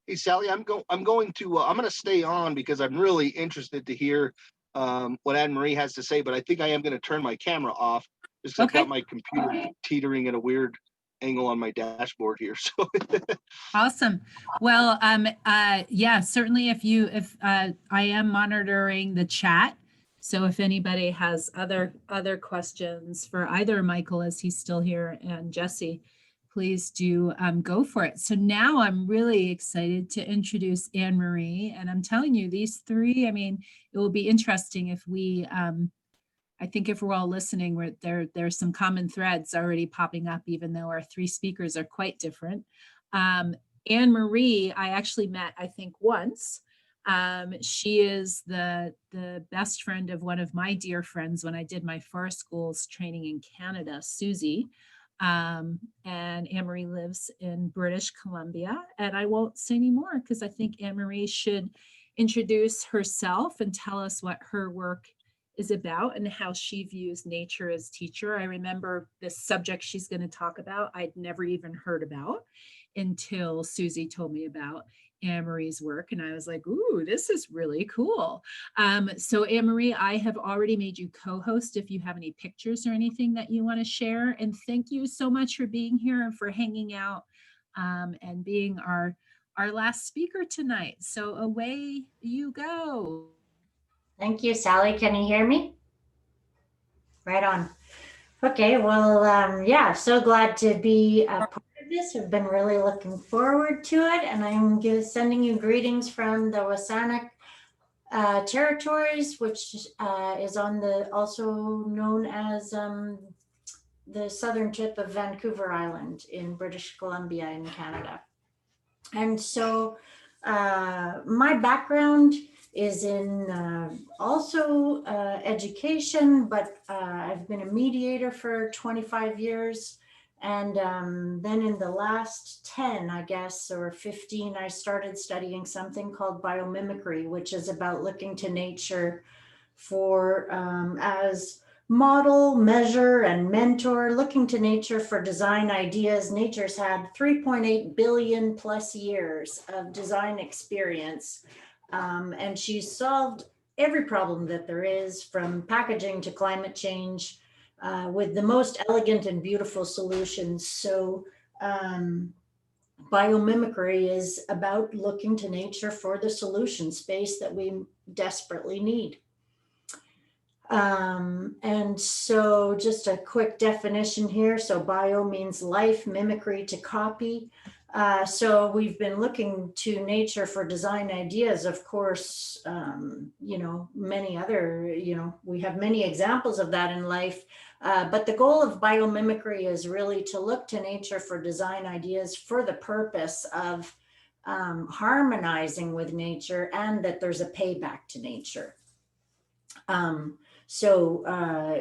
Hey, Sally, I'm going to stay on because I'm really interested to hear what Anne Marie has to say, but I think I am going to turn my camera off just 'cause I've got my computer teetering at a weird angle on my dashboard here. So Awesome. Well, yeah, certainly if I am monitoring the chat. So if anybody has other questions for either Michael, as he's still here, and Jesse, please do go for it. So now I'm really excited to introduce Anne Marie, and I'm telling you, these three, I mean, it will be interesting if we, I think if we're all listening, there's some common threads already popping up, even though our three speakers are quite different. Anne Marie, I actually met, I think, once. She is the best friend of one of my dear friends when I did my forest schools training in Canada, Susie. And Anne Marie lives in British Columbia. And I won't say any more because I think Anne Marie should introduce herself and tell us what her work is about and how she views nature as teacher. I remember this subject she's going to talk about, I'd never even heard about until Susie told me about Anne Marie's work. And I was like, ooh, this is really cool. So Anne Marie, I have already made you co-host if you have any pictures or anything that you want to share. And thank you so much for being here and for hanging out and being our last speaker tonight. So away you go. Thank you, Sally. Can you hear me? Right on. Okay, well, yeah, so glad to be a part of this. I've been really looking forward to it, and I'm sending you greetings from the Wasanic territories, which is on the also known as the southern tip of Vancouver Island in British Columbia in Canada. And so my background is in also education, but I've been a mediator for 25 years. And then in the last 10, I guess, or 15, I started studying something called biomimicry, which is about looking to nature for as model, measure, and mentor, looking to nature for design ideas. Nature's had 3.8 billion plus years of design experience. And she's solved every problem that there is, from packaging to climate change, with the most elegant and beautiful solutions. So biomimicry is about looking to nature for the solution space that we desperately need. And so just a quick definition here. So bio means life, mimicry to copy. So we've been looking to nature for design ideas. Of course, you know, many other, you know, we have many examples of that in life. But the goal of biomimicry is really to look to nature for design ideas for the purpose of harmonizing with nature, and that there's a payback to nature. So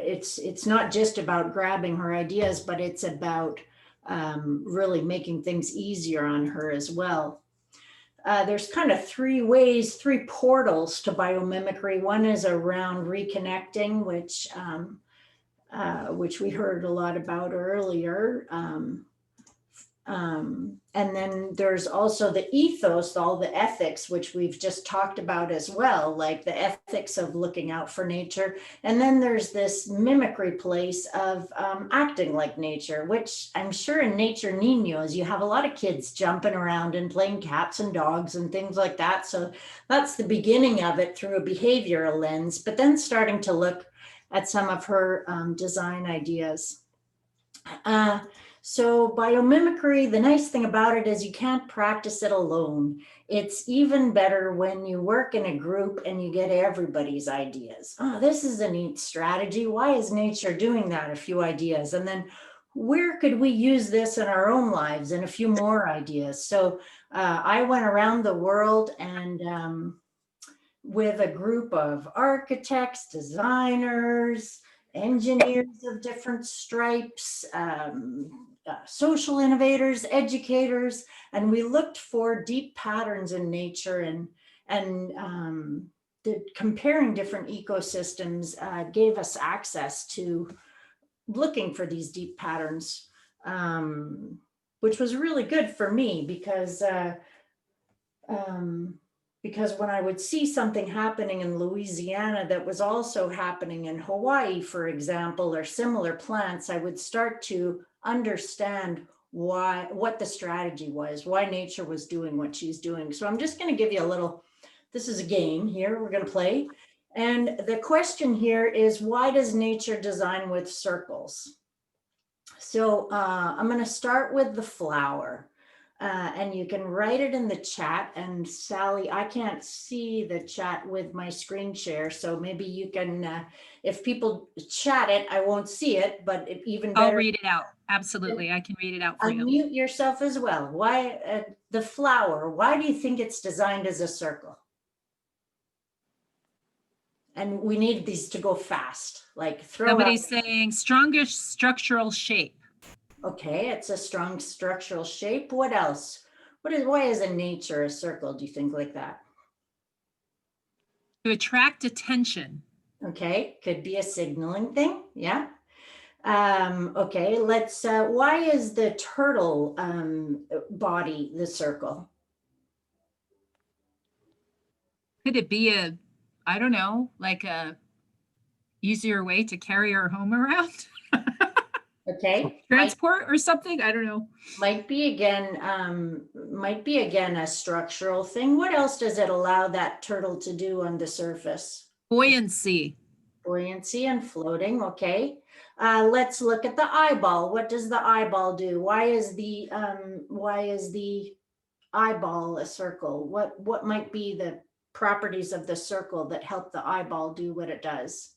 it's not just about grabbing her ideas, but it's about really making things easier on her as well. There's kind of three portals to biomimicry. One is around reconnecting, which we heard a lot about earlier. And then there's also the ethos, all the ethics, which we've just talked about as well, like the ethics of looking out for nature. And then there's this mimicry place of acting like nature, which I'm sure in Nature Niños, you have a lot of kids jumping around and playing cats and dogs and things like that. So that's the beginning of it through a behavioral lens, but then starting to look at some of her design ideas. So biomimicry, the nice thing about it is you can't practice it alone. It's even better when you work in a group and you get everybody's ideas. Oh, this is a neat strategy. Why is nature doing that? A few ideas. And then where could we use this in our own lives? And a few more ideas. So I went around the world and with a group of architects, designers, engineers of different stripes, social innovators, educators, and we looked for deep patterns in nature, and comparing different ecosystems gave us access to looking for these deep patterns, which was really good for me because when I would see something happening in Louisiana that was also happening in Hawaii, for example, or similar plants, I would start to understand what the strategy was, why nature was doing what she's doing. So I'm just going to give you a little, this is a game here we're going to play. And the question here is, why does nature design with circles? So I'm going to start with the flower. And you can write it in the chat. And Sally, I can't see the chat with my screen share. So maybe you can, if people chat it, I won't see it, but even better. I'll read it out. Absolutely. I can read it out for you. Unmute yourself as well. Why the flower? Why do you think it's designed as a circle? And we need these to go fast, like throw Somebody's out. saying strongest structural shape. Okay, it's a strong structural shape. What else? Why is a nature a circle? Do you think like that? To attract attention. Okay, could be a signaling thing. Yeah. Okay, let's, why is the turtle body the circle? Could it be I don't know, like a easier way to carry her home around? Okay. Transport or something? I don't know. Might be again a structural thing. What else does it allow that turtle to do on the surface? Buoyancy. Buoyancy and floating. Okay. Let's look at the eyeball. What does the eyeball do? Why is the eyeball a circle? What might be the properties of the circle that help the eyeball do what it does?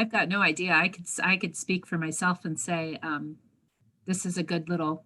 I've got no idea. I could speak for myself and say, this is a good little,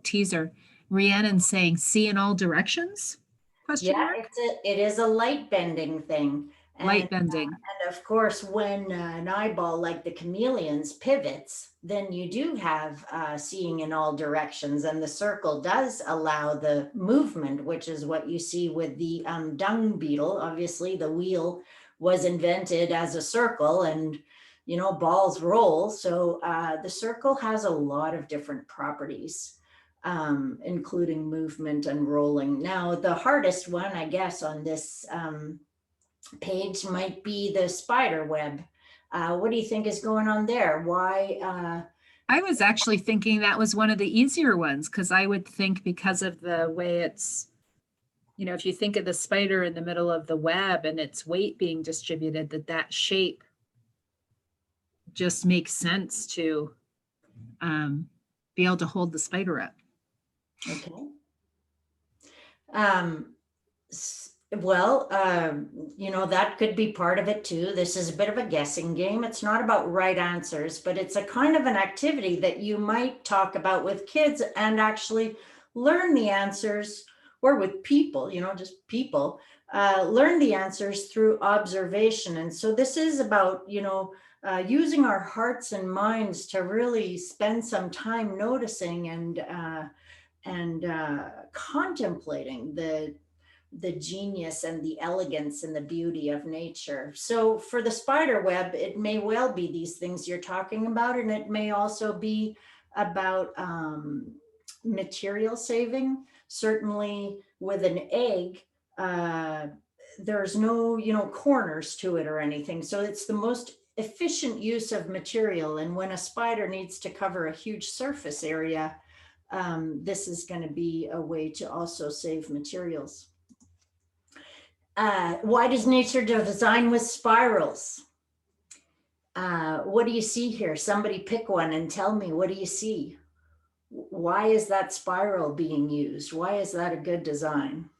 teaser. Rhiannon's saying, see in all directions? Question Yeah, mark? it is a light bending thing. Light bending. And of course, when an eyeball like the chameleon's pivots, then you do have seeing in all directions. And the circle does allow the movement, which is what you see with the dung beetle. Obviously, the wheel was invented as a circle and, you know, balls roll. So the circle has a lot of different properties. Including movement and rolling. Now, the hardest one, I guess, on this page might be the spider web. What do you think is going on there? Why? I was actually thinking that was one of the easier ones because I would think because of the way it's, you know, if you think of the spider in the middle of the web and its weight being distributed, that shape just makes sense to be able to hold the spider up. Okay. Well, you know, that could be part of it too. This is a bit of a guessing game. It's not about right answers, but it's a kind of an activity that you might talk about with kids and actually learn the answers, or with people, you know, just people, learn the answers through observation. And so this is about, you know, using our hearts and minds to really spend some time noticing and contemplating the genius and the elegance and the beauty of nature. So for the spider web, it may well be these things you're talking about, and it may also be about material saving. Certainly with an egg, there's no, you know, corners to it or anything. So it's the most efficient use of material. And when a spider needs to cover a huge surface area, this is going to be a way to also save materials. Why does nature design with spirals? What do you see here? Somebody pick one and tell me, what do you see? Why is that spiral being used? Why is that a good design?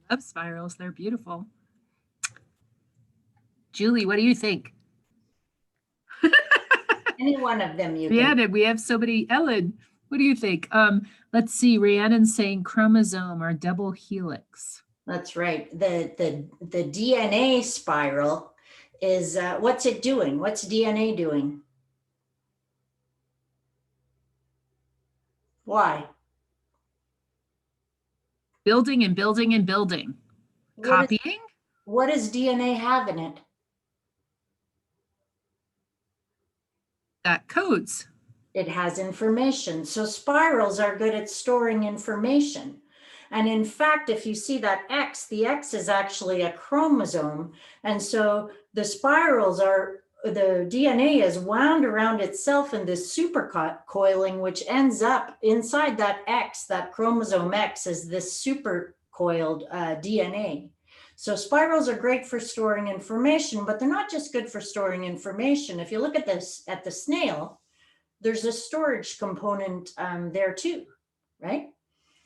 I love spirals. They're beautiful. Julie, what do you think? Any one of them you can. Rhiannon, we have somebody. Ellen, what do you think? Let's see. Rhiannon's saying chromosome or double helix. That's right. The DNA spiral is, what's it doing? What's DNA doing? Why? Building and building and building. Copying? What does DNA have in it? That codes. It has information. So spirals are good at storing information. And in fact, if you see that X, the X is actually a chromosome. And so the spirals are, the DNA is wound around itself in this supercoiling, which ends up inside that X, that chromosome X is this supercoiled DNA. So spirals are great for storing information, but they're not just good for storing information. If you look at this, at the snail, there's a storage component there too, right?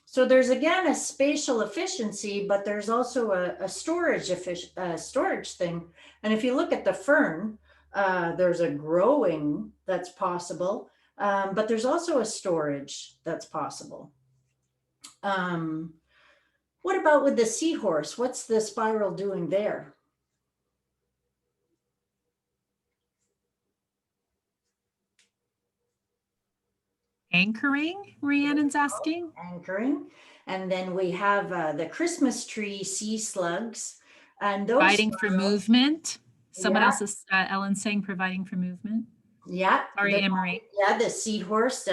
So there's again a spatial efficiency, but there's also a storage thing. And if you look at the fern, there's a growing that's possible, but there's also a storage that's possible. What about with the seahorse? What's the spiral doing there? Anchoring, Rhiannon's asking. Anchoring. And then we have the Christmas tree sea slugs. And those Providing for movement. Someone Yeah. else is, Ellen saying providing for movement. Yeah. Sorry, Anne-Marie. Yeah, the seahorse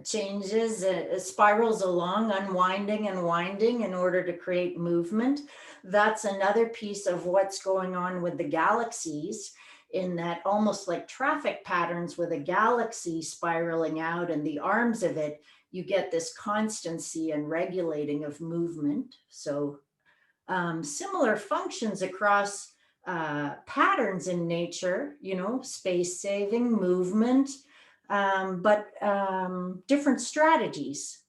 changes, spirals along, unwinding and winding in order to create movement. That's another piece of what's going on with the galaxies, in that almost like traffic patterns with a galaxy spiraling out and the arms of it, you get this constancy and regulating of movement. So similar functions across patterns in nature, you know, space saving, movement, but different strategies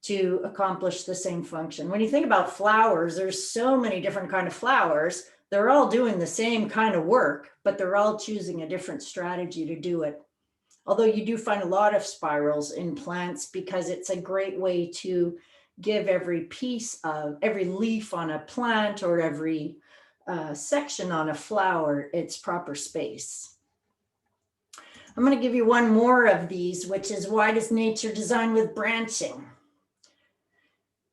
to accomplish the same function. When you think about flowers, there's so many different kind of flowers. They're all doing the same kind of work, but they're all choosing a different strategy to do it. Although you do find a lot of spirals in plants because it's a great way to give every piece of every leaf on a plant or every section on a flower its proper space. I'm going to give you one more of these, which is, why does nature design with branching?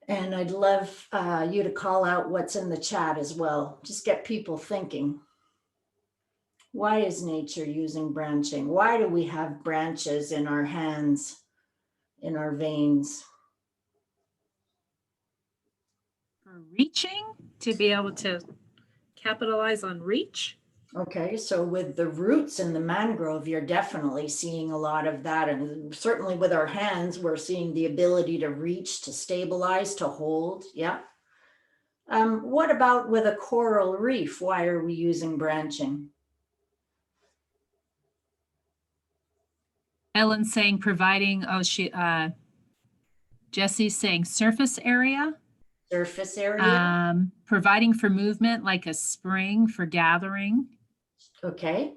And I'd love you to call out what's in the chat as well. Just get people thinking. Why is nature using branching? Why do we have branches in our hands, in our veins? For reaching, to be able to capitalize on reach. Okay, so with the roots in the mangrove, you're definitely seeing a lot of that. And certainly with our hands, we're seeing the ability to reach, to stabilize, to hold. Yeah. What about with a coral reef? Why are we using branching? Ellen's saying providing, Jesse's saying surface area. Surface area. Providing for movement, like a spring for gathering. Okay.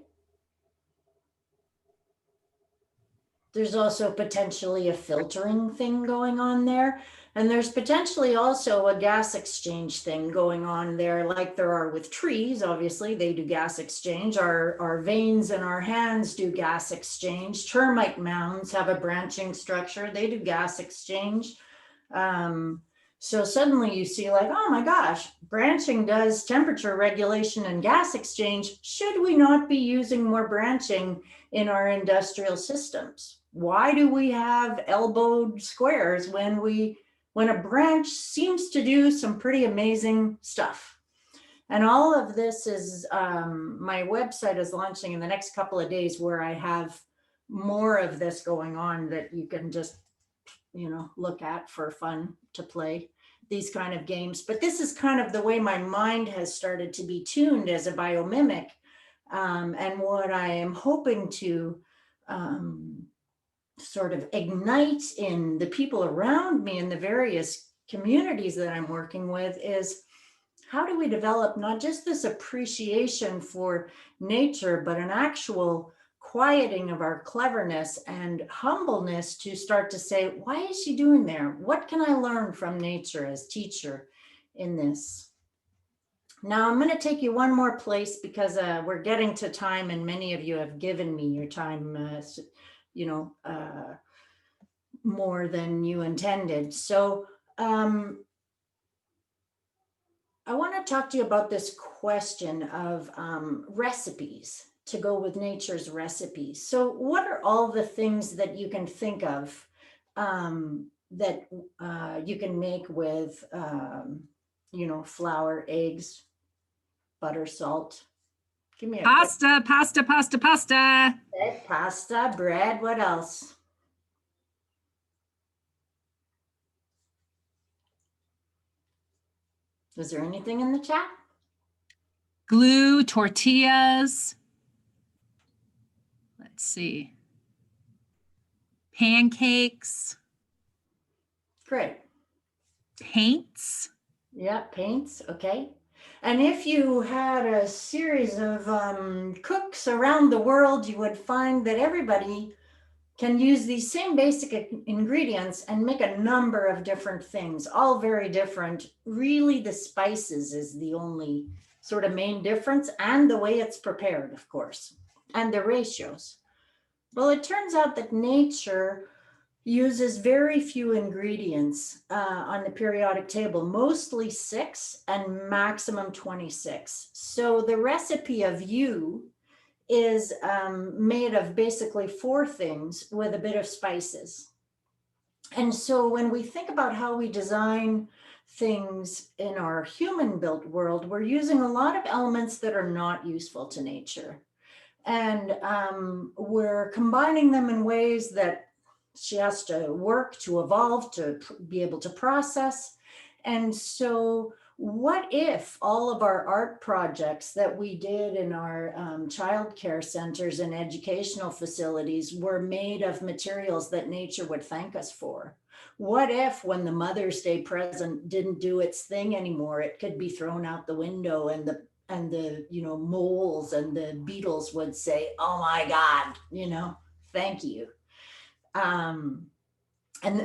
There's also potentially a filtering thing going on there. And there's potentially also a gas exchange thing going on there, like there are with trees. Obviously, they do gas exchange. Our veins in our hands do gas exchange. Termite mounds have a branching structure. They do gas exchange. So suddenly you see like, oh my gosh, branching does temperature regulation and gas exchange. Should we not be using more branching in our industrial systems? Why do we have elbowed squares when a branch seems to do some pretty amazing stuff? And all of this is, my website is launching in the next couple of days, where I have more of this going on that you can just, look at for fun to play these kind of games. But this is kind of the way my mind has started to be tuned as a biomimic. And what I am hoping to sort of ignite in the people around me in the various communities that I'm working with is, how do we develop not just this appreciation for nature, but an actual quieting of our cleverness and humbleness to start to say, why is she doing there? What can I learn from nature as teacher in this? Now I'm going to take you one more place, because we're getting to time, and many of you have given me your time, more than you intended. So I want to talk to you about this question of recipes to go with nature's recipes. So what are all the things that you can think of that you can make with, flour, eggs, butter, salt? Give me a Pasta, pasta, pasta, pasta. quick pasta, bread. What else? Is there anything in the chat? Glue, tortillas. Let's see. Pancakes, Great. paints. Yeah, paints. Okay. And if you had a series of cooks around the world, you would find that everybody can use these same basic ingredients and make a number of different things, all very different. Really, the spices is the only sort of main difference, and the way it's prepared, of course, and the ratios. Well, it turns out that nature uses very few ingredients on the periodic table, mostly 6 and maximum 26. So the recipe of you is made of basically 4 things with a bit of spices. And so when we think about how we design things in our human built world, we're using a lot of elements that are not useful to nature. And we're combining them in ways that she has to work to evolve to be able to process. And so what if all of our art projects that we did in our childcare centers and educational facilities were made of materials that nature would thank us for? what if when the Mother's Day present didn't do its thing anymore, it could be thrown out the window and the moles and the beetles would say, oh my God, thank you. And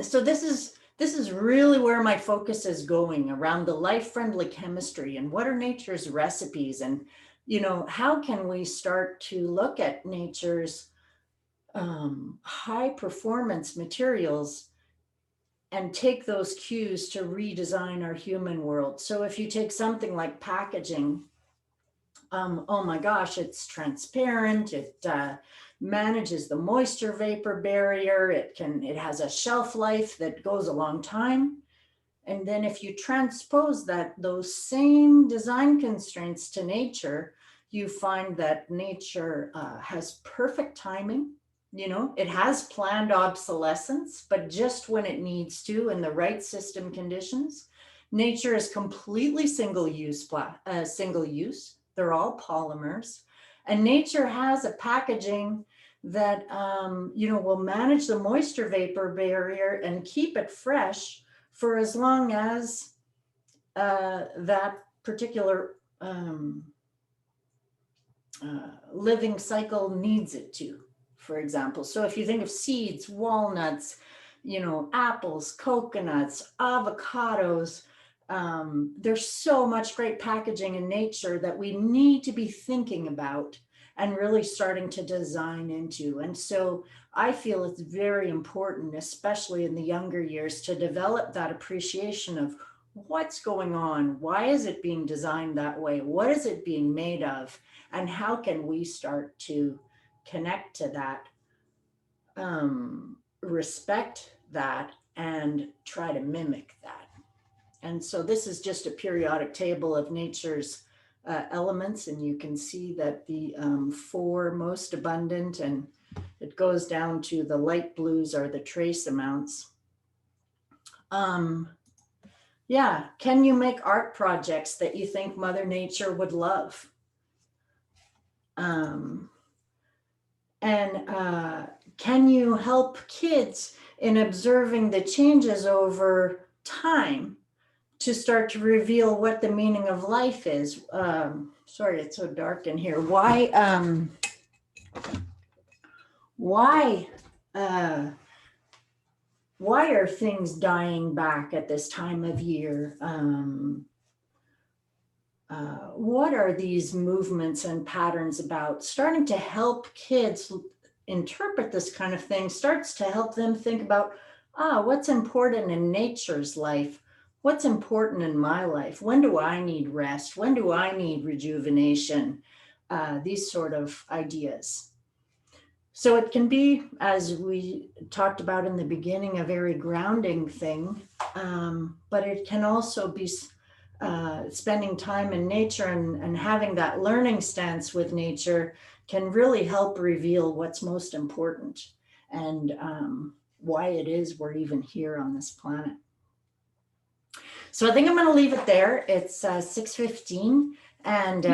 so this is really where my focus is going, around the life-friendly chemistry and what are nature's recipes, and how can we start to look at nature's high performance materials and take those cues to redesign our human world. So if you take something like packaging, oh my gosh, it's transparent. It manages the moisture vapor barrier. It has a shelf life that goes a long time. And then if you transpose those same design constraints to nature, you find that nature has perfect timing. It has planned obsolescence, but just when it needs to in the right system conditions. Nature is completely single use. They're all polymers, and nature has a packaging that will manage the moisture vapor barrier and keep it fresh for as long as that particular living cycle needs it to, for example. So if you think of seeds, walnuts, apples, coconuts, avocados, there's so much great packaging in nature that we need to be thinking about and really starting to design into. And so I feel it's very important, especially in the younger years, to develop that appreciation of what's going on. Why is it being designed that way? What is it being made of? And how can we start to connect to that, respect that, and try to mimic that? And so this is just a periodic table of nature's elements, and you can see that the 4 most abundant, and it goes down to the light blues are the trace amounts. Yeah, can you make art projects that you think Mother Nature would love? Can you help kids in observing the changes over time to start to reveal what the meaning of life is? Sorry, it's so dark in here. Why are things dying back at this time of year? What are these movements and patterns about? Starting to help kids interpret this kind of thing starts to help them think about, what's important in nature's life? What's important in my life? When do I need rest? When do I need rejuvenation? These sort of ideas. So it can be, as we talked about in the beginning, a very grounding thing, but it can also be spending time in nature and having that learning stance with nature can really help reveal what's most important and why it is we're even here on this planet. So I think I'm going to leave it there. It's 6:15, and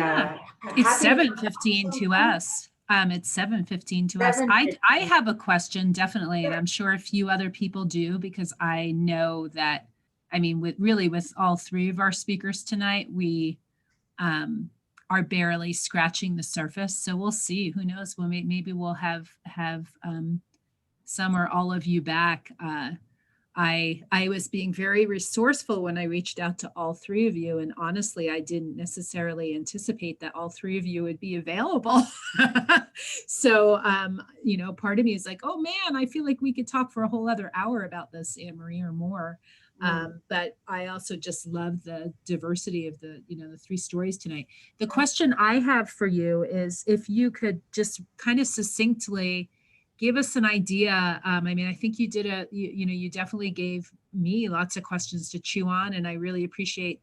it's 7:15 to us. It's 7:15 to us. I have a question, definitely, and I'm sure a few other people do, because I know that, I mean, with all 3 of our speakers tonight, we are barely scratching the surface. So we'll see. Who knows? Well, maybe we'll have some or all of you back. I was being very resourceful when I reached out to all 3 of you. And honestly, I didn't necessarily anticipate that all 3 of you would be available. So, part of me is like, oh man, I feel like we could talk for a whole other hour about this, Anne Marie, or more. But I also just love the diversity of the 3 stories tonight. The question I have for you is if you could just kind of succinctly give us an idea. I mean, I think you did you definitely gave me lots of questions to chew on, and I really appreciate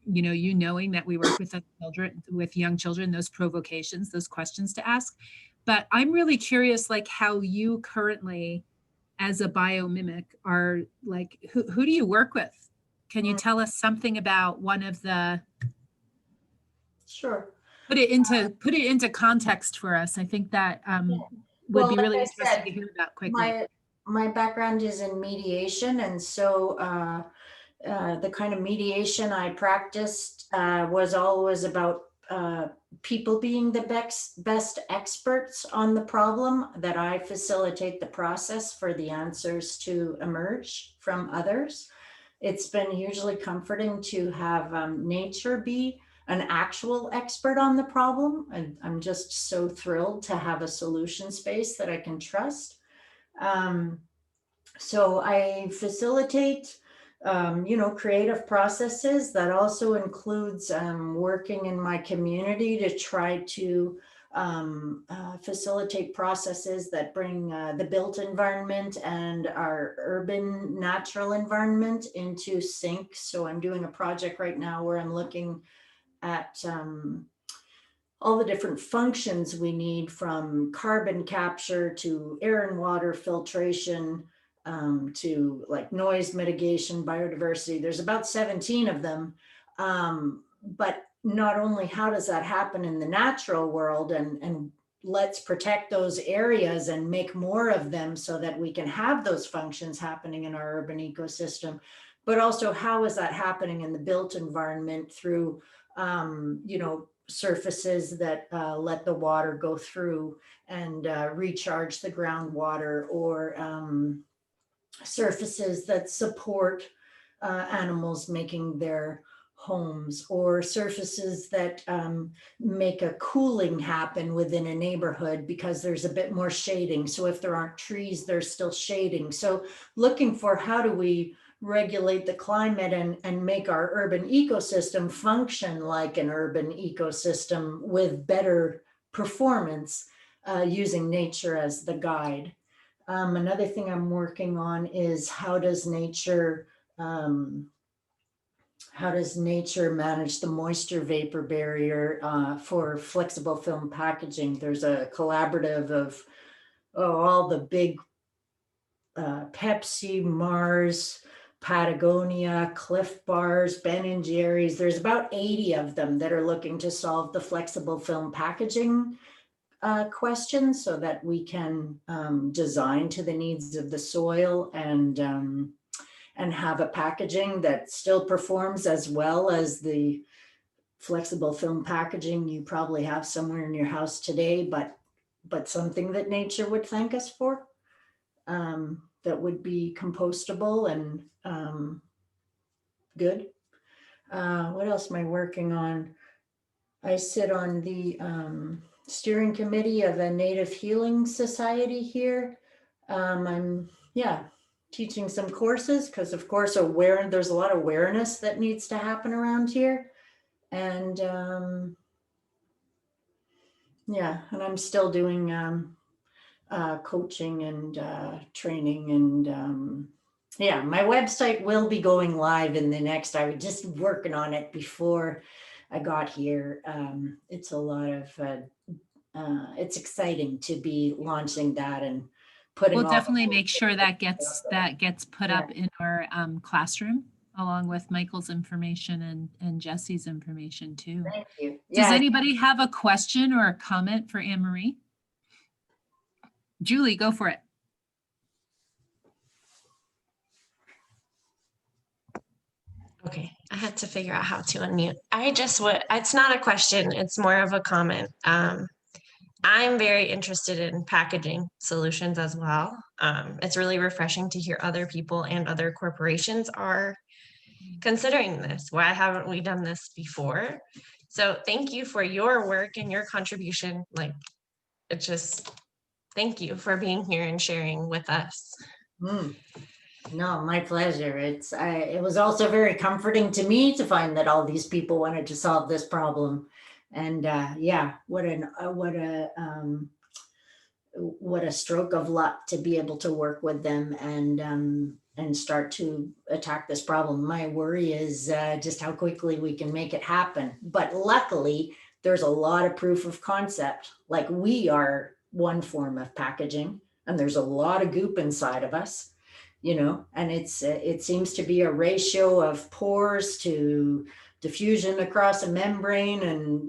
you knowing that we work with young children, those provocations, those questions to ask. But I'm really curious, like, how you currently, as a biomimic, are like, who do you work with? Can you tell us something about one of the? Sure. Put it into context for us. I think that would be really interesting to hear about quickly. my background is in mediation, and so the kind of mediation I practiced was always about people being the best experts on the problem, that I facilitate the process for the answers to emerge from others. It's been hugely comforting to have nature be an actual expert on the problem. And I'm just so thrilled to have a solution space that I can trust. So I facilitate, creative processes. That also includes working in my community to try to facilitate processes that bring the built environment and our urban natural environment into sync. So I'm doing a project right now where I'm looking at all the different functions we need, from carbon capture to air and water filtration, to like noise mitigation, biodiversity. There's about 17 of them. But not only how does that happen in the natural world, and let's protect those areas and make more of them so that we can have those functions happening in our urban ecosystem, but also how is that happening in the built environment through, surfaces that let the water go through and recharge the groundwater, or surfaces that support animals making their homes, or surfaces that make a cooling happen within a neighborhood because there's a bit more shading. So if there aren't trees, there's still shading. So looking for how do we regulate the climate and make our urban ecosystem function like an urban ecosystem with better performance, using nature as the guide. Another thing I'm working on is how does nature manage the moisture vapor barrier for flexible film packaging. There's a collaborative of all the big Pepsi, Mars, Patagonia, Cliff Bars, Ben and Jerry's. There's about 80 of them that are looking to solve the flexible film packaging question, so that we can design to the needs of the soil and have a packaging that still performs as well as the flexible film packaging you probably have somewhere in your house today, but something that nature would thank us for, that would be compostable and good. What else am I working on? I sit on the steering committee of a Native Healing Society here. I'm teaching some courses because, of course, there's a lot of awareness that needs to happen around here. And and I'm still doing coaching and training, and my website will be going live in the next, I was just working on it before I got here. It's a lot of it's exciting to be launching that and putting. We'll definitely make sure that gets put up in our classroom, along with Michael's information and Jesse's information too. Thank you. Does anybody have a question or a comment for Anne Marie? Julie, go for it. Okay, I had to figure out how to unmute. It's not a question, it's more of a comment. I'm very interested in packaging solutions as well. It's really refreshing to hear other people and other corporations are considering this. Why haven't we done this before? So thank you for your work and your contribution. Thank you for being here and sharing with us. No, my pleasure. It was also very comforting to me to find that all these people wanted to solve this problem. And what a stroke of luck to be able to work with them and start to attack this problem. My worry is just how quickly we can make it happen. But luckily, there's a lot of proof of concept. Like, we are one form of packaging, and there's a lot of goop inside of us, and it seems to be a ratio of pores to diffusion across a membrane and,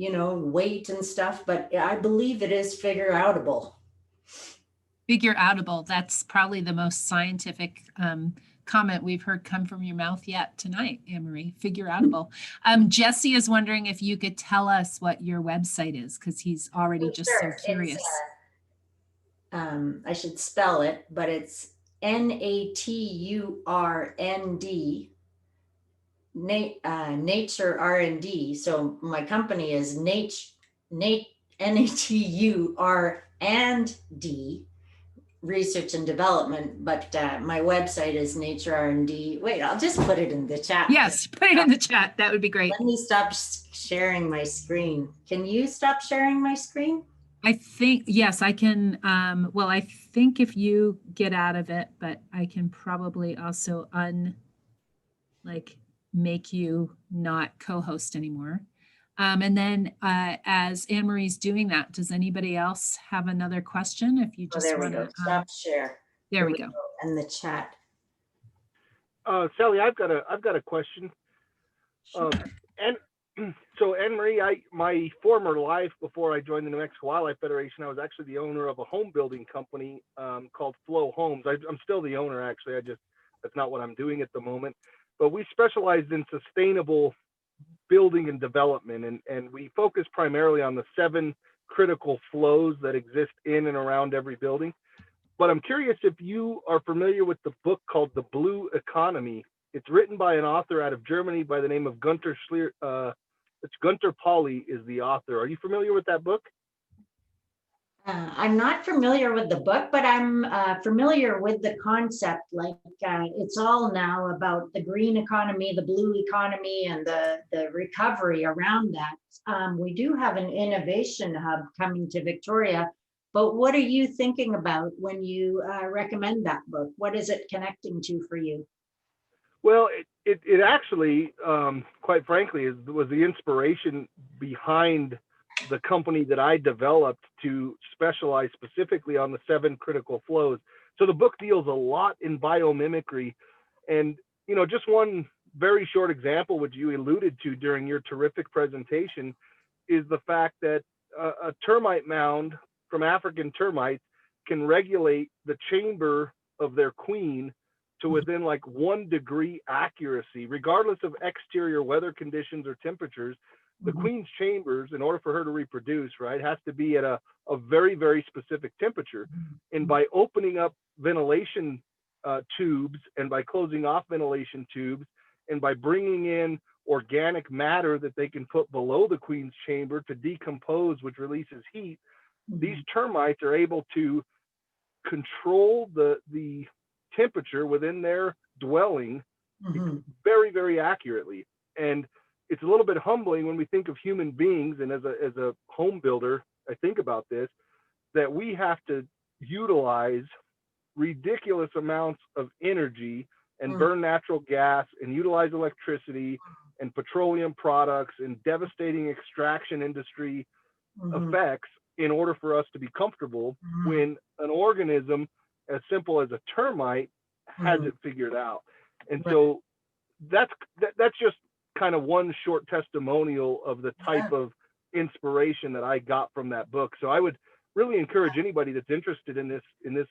weight and stuff, but I believe it is figure outable. Figure outable. That's probably the most scientific comment we've heard come from your mouth yet tonight, Anne-Marie. Figure outable. Jesse is wondering if you could tell us what your website is, because he's already just so Sure. It's, curious. I should spell it, but it's NATURND, Nature R&D. So my company is NATUR and D, research and development, but my website is Nature R&D. Wait, I'll just put it in the chat. Yes, put it in the chat. That would be great. Let me stop sharing my screen. Can you stop sharing my screen? I think, yes, I can. Well, I think if you get out of it, but I can probably also make you not co-host anymore. And then as Anne-Marie's doing that, does anybody else have another question? If you Oh, just there we want go. to, Stop share. there we go. And the chat. Sally, I've got a question. Sure. And so Anne-Marie, my former life before I joined the New Mexico Wildlife Federation, I was actually the owner of a home building company called Flow Homes. I'm still the owner, actually. That's not what I'm doing at the moment. But we specialized in sustainable building and development, and we focus primarily on the 7 critical flows that exist in and around every building. But I'm curious if you are familiar with the book called The Blue Economy. It's written by an author out of Germany by the name of Gunter Schlier. It's Gunter Pauli is the author. Are you familiar with that book? I'm not familiar with the book, but I'm familiar with the concept. Like it's all now about the green economy, the blue economy, and the recovery around that. We do have an innovation hub coming to Victoria, but what are you thinking about when you recommend that book? What is it connecting to for you? Well, it actually, quite frankly, was the inspiration behind the company that I developed to specialize specifically on the 7 critical flows. So the book deals a lot in biomimicry. And, just one very short example, which you alluded to during your terrific presentation, is the fact that a termite mound from African termites can regulate the chamber of their queen to within like 1 degree accuracy, regardless of exterior weather conditions or temperatures. The queen's chambers, in order for her to reproduce, right, has to be at a very, very specific temperature. And by opening up ventilation tubes and by closing off ventilation tubes and by bringing in organic matter that they can put below the queen's chamber to decompose, which releases heat, these termites are able to control the temperature within their dwelling very, very accurately. And it's a little bit humbling when we think of human beings, and as a home builder, I think about this, that we have to utilize ridiculous amounts of energy and burn natural gas and utilize electricity and petroleum products and devastating extraction industry effects in order for us to be comfortable when an organism as simple as a termite has it figured out. And so that's just kind of one short testimonial of the type of inspiration that I got from that book. So I would really encourage anybody that's interested in this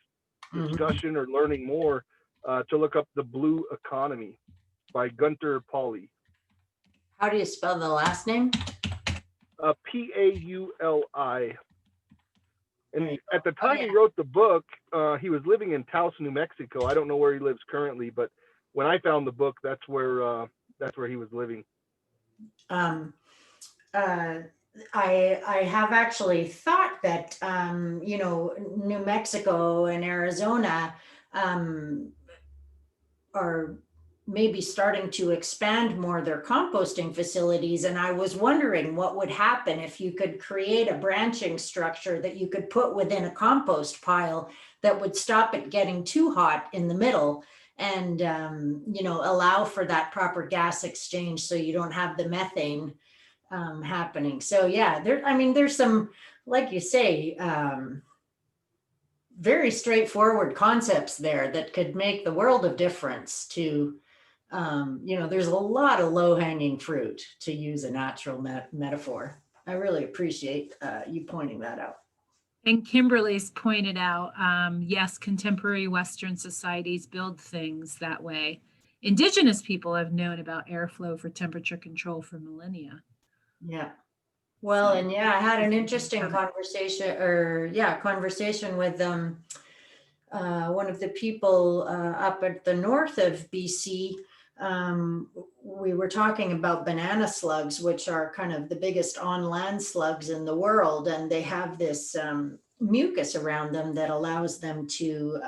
discussion or learning more to look up The Blue Economy by Gunter Pauli. How do you spell the last name? Pauli. And at the time he wrote the book, he was living in Taos, New Mexico. I don't know where he lives currently, but when I found the book, that's where he was living. I have actually thought that New Mexico and Arizona are maybe starting to expand more their composting facilities. And I was wondering what would happen if you could create a branching structure that you could put within a compost pile that would stop it getting too hot in the middle and, allow for that proper gas exchange so you don't have the methane happening. So yeah, there's some, like you say, very straightforward concepts there that could make the world of difference to, there's a lot of low-hanging fruit, to use a natural metaphor. I really appreciate you pointing that out. And Kimberly's pointed out, yes, contemporary Western societies build things that way. Indigenous people have known about airflow for temperature control for millennia. Yeah. Well, So- and yeah, I had an interesting Comment. conversation with one of the people up at the north of BC. We were talking about banana slugs, which are kind of the biggest on-land slugs in the world, and they have this mucus around them that allows them to,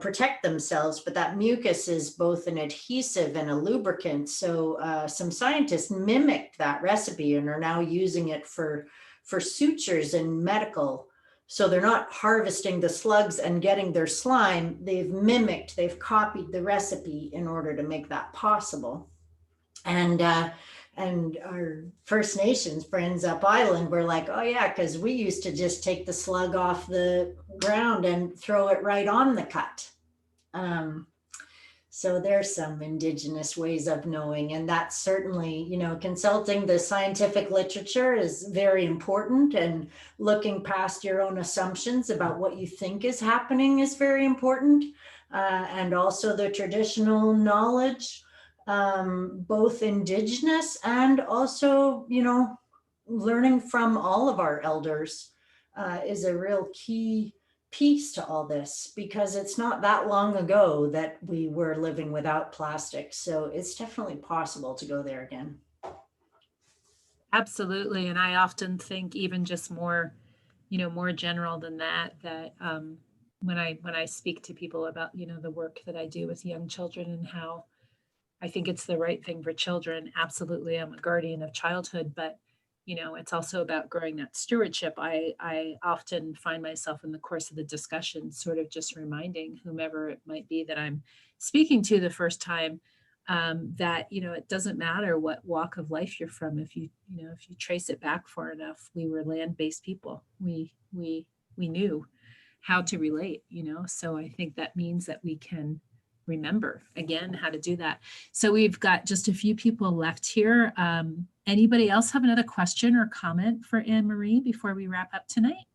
protect themselves. But that mucus is both an adhesive and a lubricant. So some scientists mimicked that recipe and are now using it for sutures in medical. So they're not harvesting the slugs and getting their slime. They've copied the recipe in order to make that possible. And our First Nations friends up island were like, oh yeah, because we used to just take the slug off the ground and throw it right on the cut. So there's some indigenous ways of knowing, and that's certainly, consulting the scientific literature is very important, and looking past your own assumptions about what you think is happening is very important. And also the traditional knowledge, both indigenous and also, learning from all of our elders is a real key piece to all this, because it's not that long ago that we were living without plastic. So it's definitely possible to go there again. Absolutely. And I often think even just more, more general than that, when I speak to people about, the work that I do with young children and how I think it's the right thing for children. Absolutely. I'm a guardian of childhood, but it's also about growing that stewardship. I often find myself in the course of the discussion sort of just reminding whomever it might be that I'm speaking to the first time, that it doesn't matter what walk of life you're from. If you trace it back far enough, we were land-based people. We knew how to relate. So I think that means that we can remember again how to do that. So we've got just a few people left here. Anybody else have another question or comment for Anne-Marie before we wrap up tonight?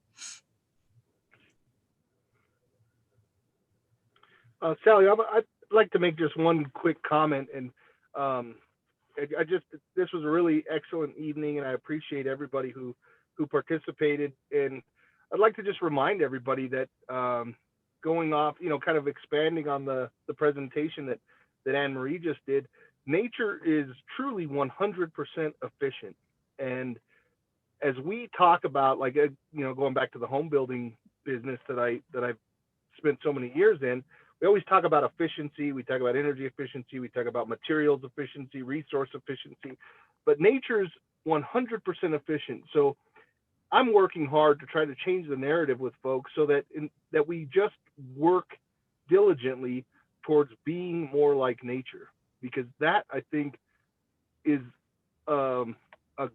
Sally, I'd like to make just one quick comment, and this was a really excellent evening, and I appreciate everybody who participated. And I'd like to just remind everybody that going off, kind of expanding on the presentation that Anne-Marie just did, nature is truly 100% efficient. And as we talk about, like, going back to the home building business that I've spent so many years in, we always talk about efficiency. We talk about energy efficiency. We talk about materials efficiency, resource efficiency, but nature's 100% efficient. So I'm working hard to try to change the narrative with folks so that that we just work diligently towards being more like nature, because that, I think, is a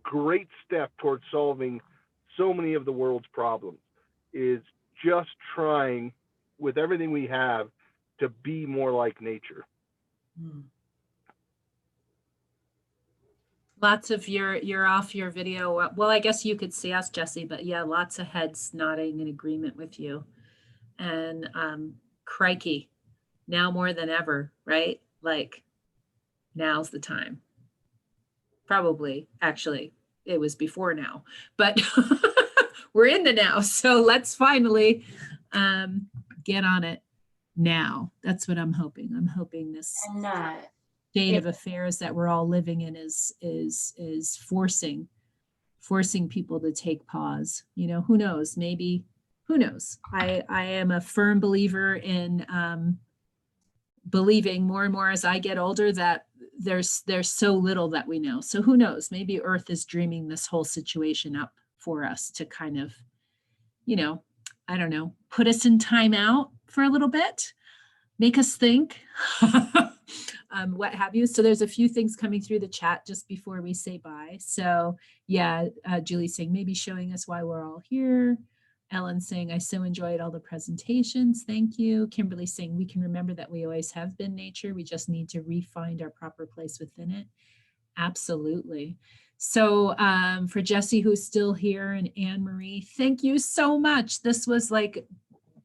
great step towards solving so many of the world's problems, is just trying with everything we have to be more like nature. Lots of you're off your video. Well, I guess you could see us, Jesse, but yeah, lots of heads nodding in agreement with you. And crikey, now more than ever, right? Like, now's the time. Probably, actually, it was before now, but we're in the now. So let's finally get on it now. That's what I'm hoping. I'm hoping this And state of affairs that we're all living in is forcing people to take pause. Who knows? Maybe, who knows? I am a firm believer in believing more and more as I get older that there's so little that we know. So who knows? Maybe Earth is dreaming this whole situation up for us to kind of, I don't know, put us in timeout for a little bit, make us think, what have you. So there's a few things coming through the chat just before we say bye. So yeah, Julie saying maybe showing us why we're all here. Ellen saying, I so enjoyed all the presentations. Thank you. Kimberly saying, we can remember that we always have been nature. We just need to re-find our proper place within it. Absolutely. So for Jesse, who's still here, and Anne Marie, thank you so much. This was like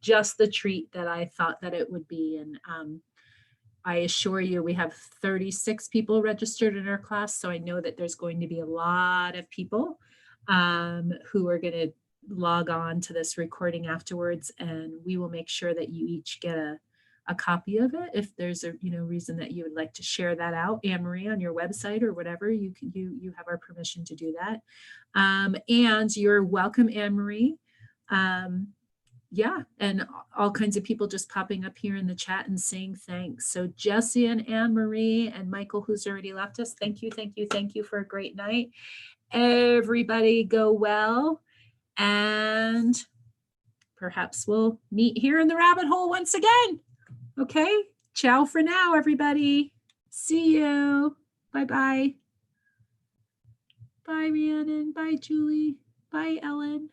just the treat that I thought that it would be. And I assure you, we have 36 people registered in our class. So I know that there's going to be a lot of people who are going to log on to this recording afterwards. And we will make sure that you each get a copy of it. If there's a reason that you would like to share that out, Anne Marie, on your website or whatever, you have our permission to do that. And you're welcome, Anne Marie. Yeah, and all kinds of people just popping up here in the chat and saying thanks. So Jesse and Anne Marie and Michael, who's already left us, thank you, thank you, thank you for a great night. Everybody go well, and perhaps we'll meet here in the rabbit hole once again. Okay, ciao for now, everybody. See you. Bye-bye. Bye, Rhiannon. Bye, Julie. Bye, Ellen.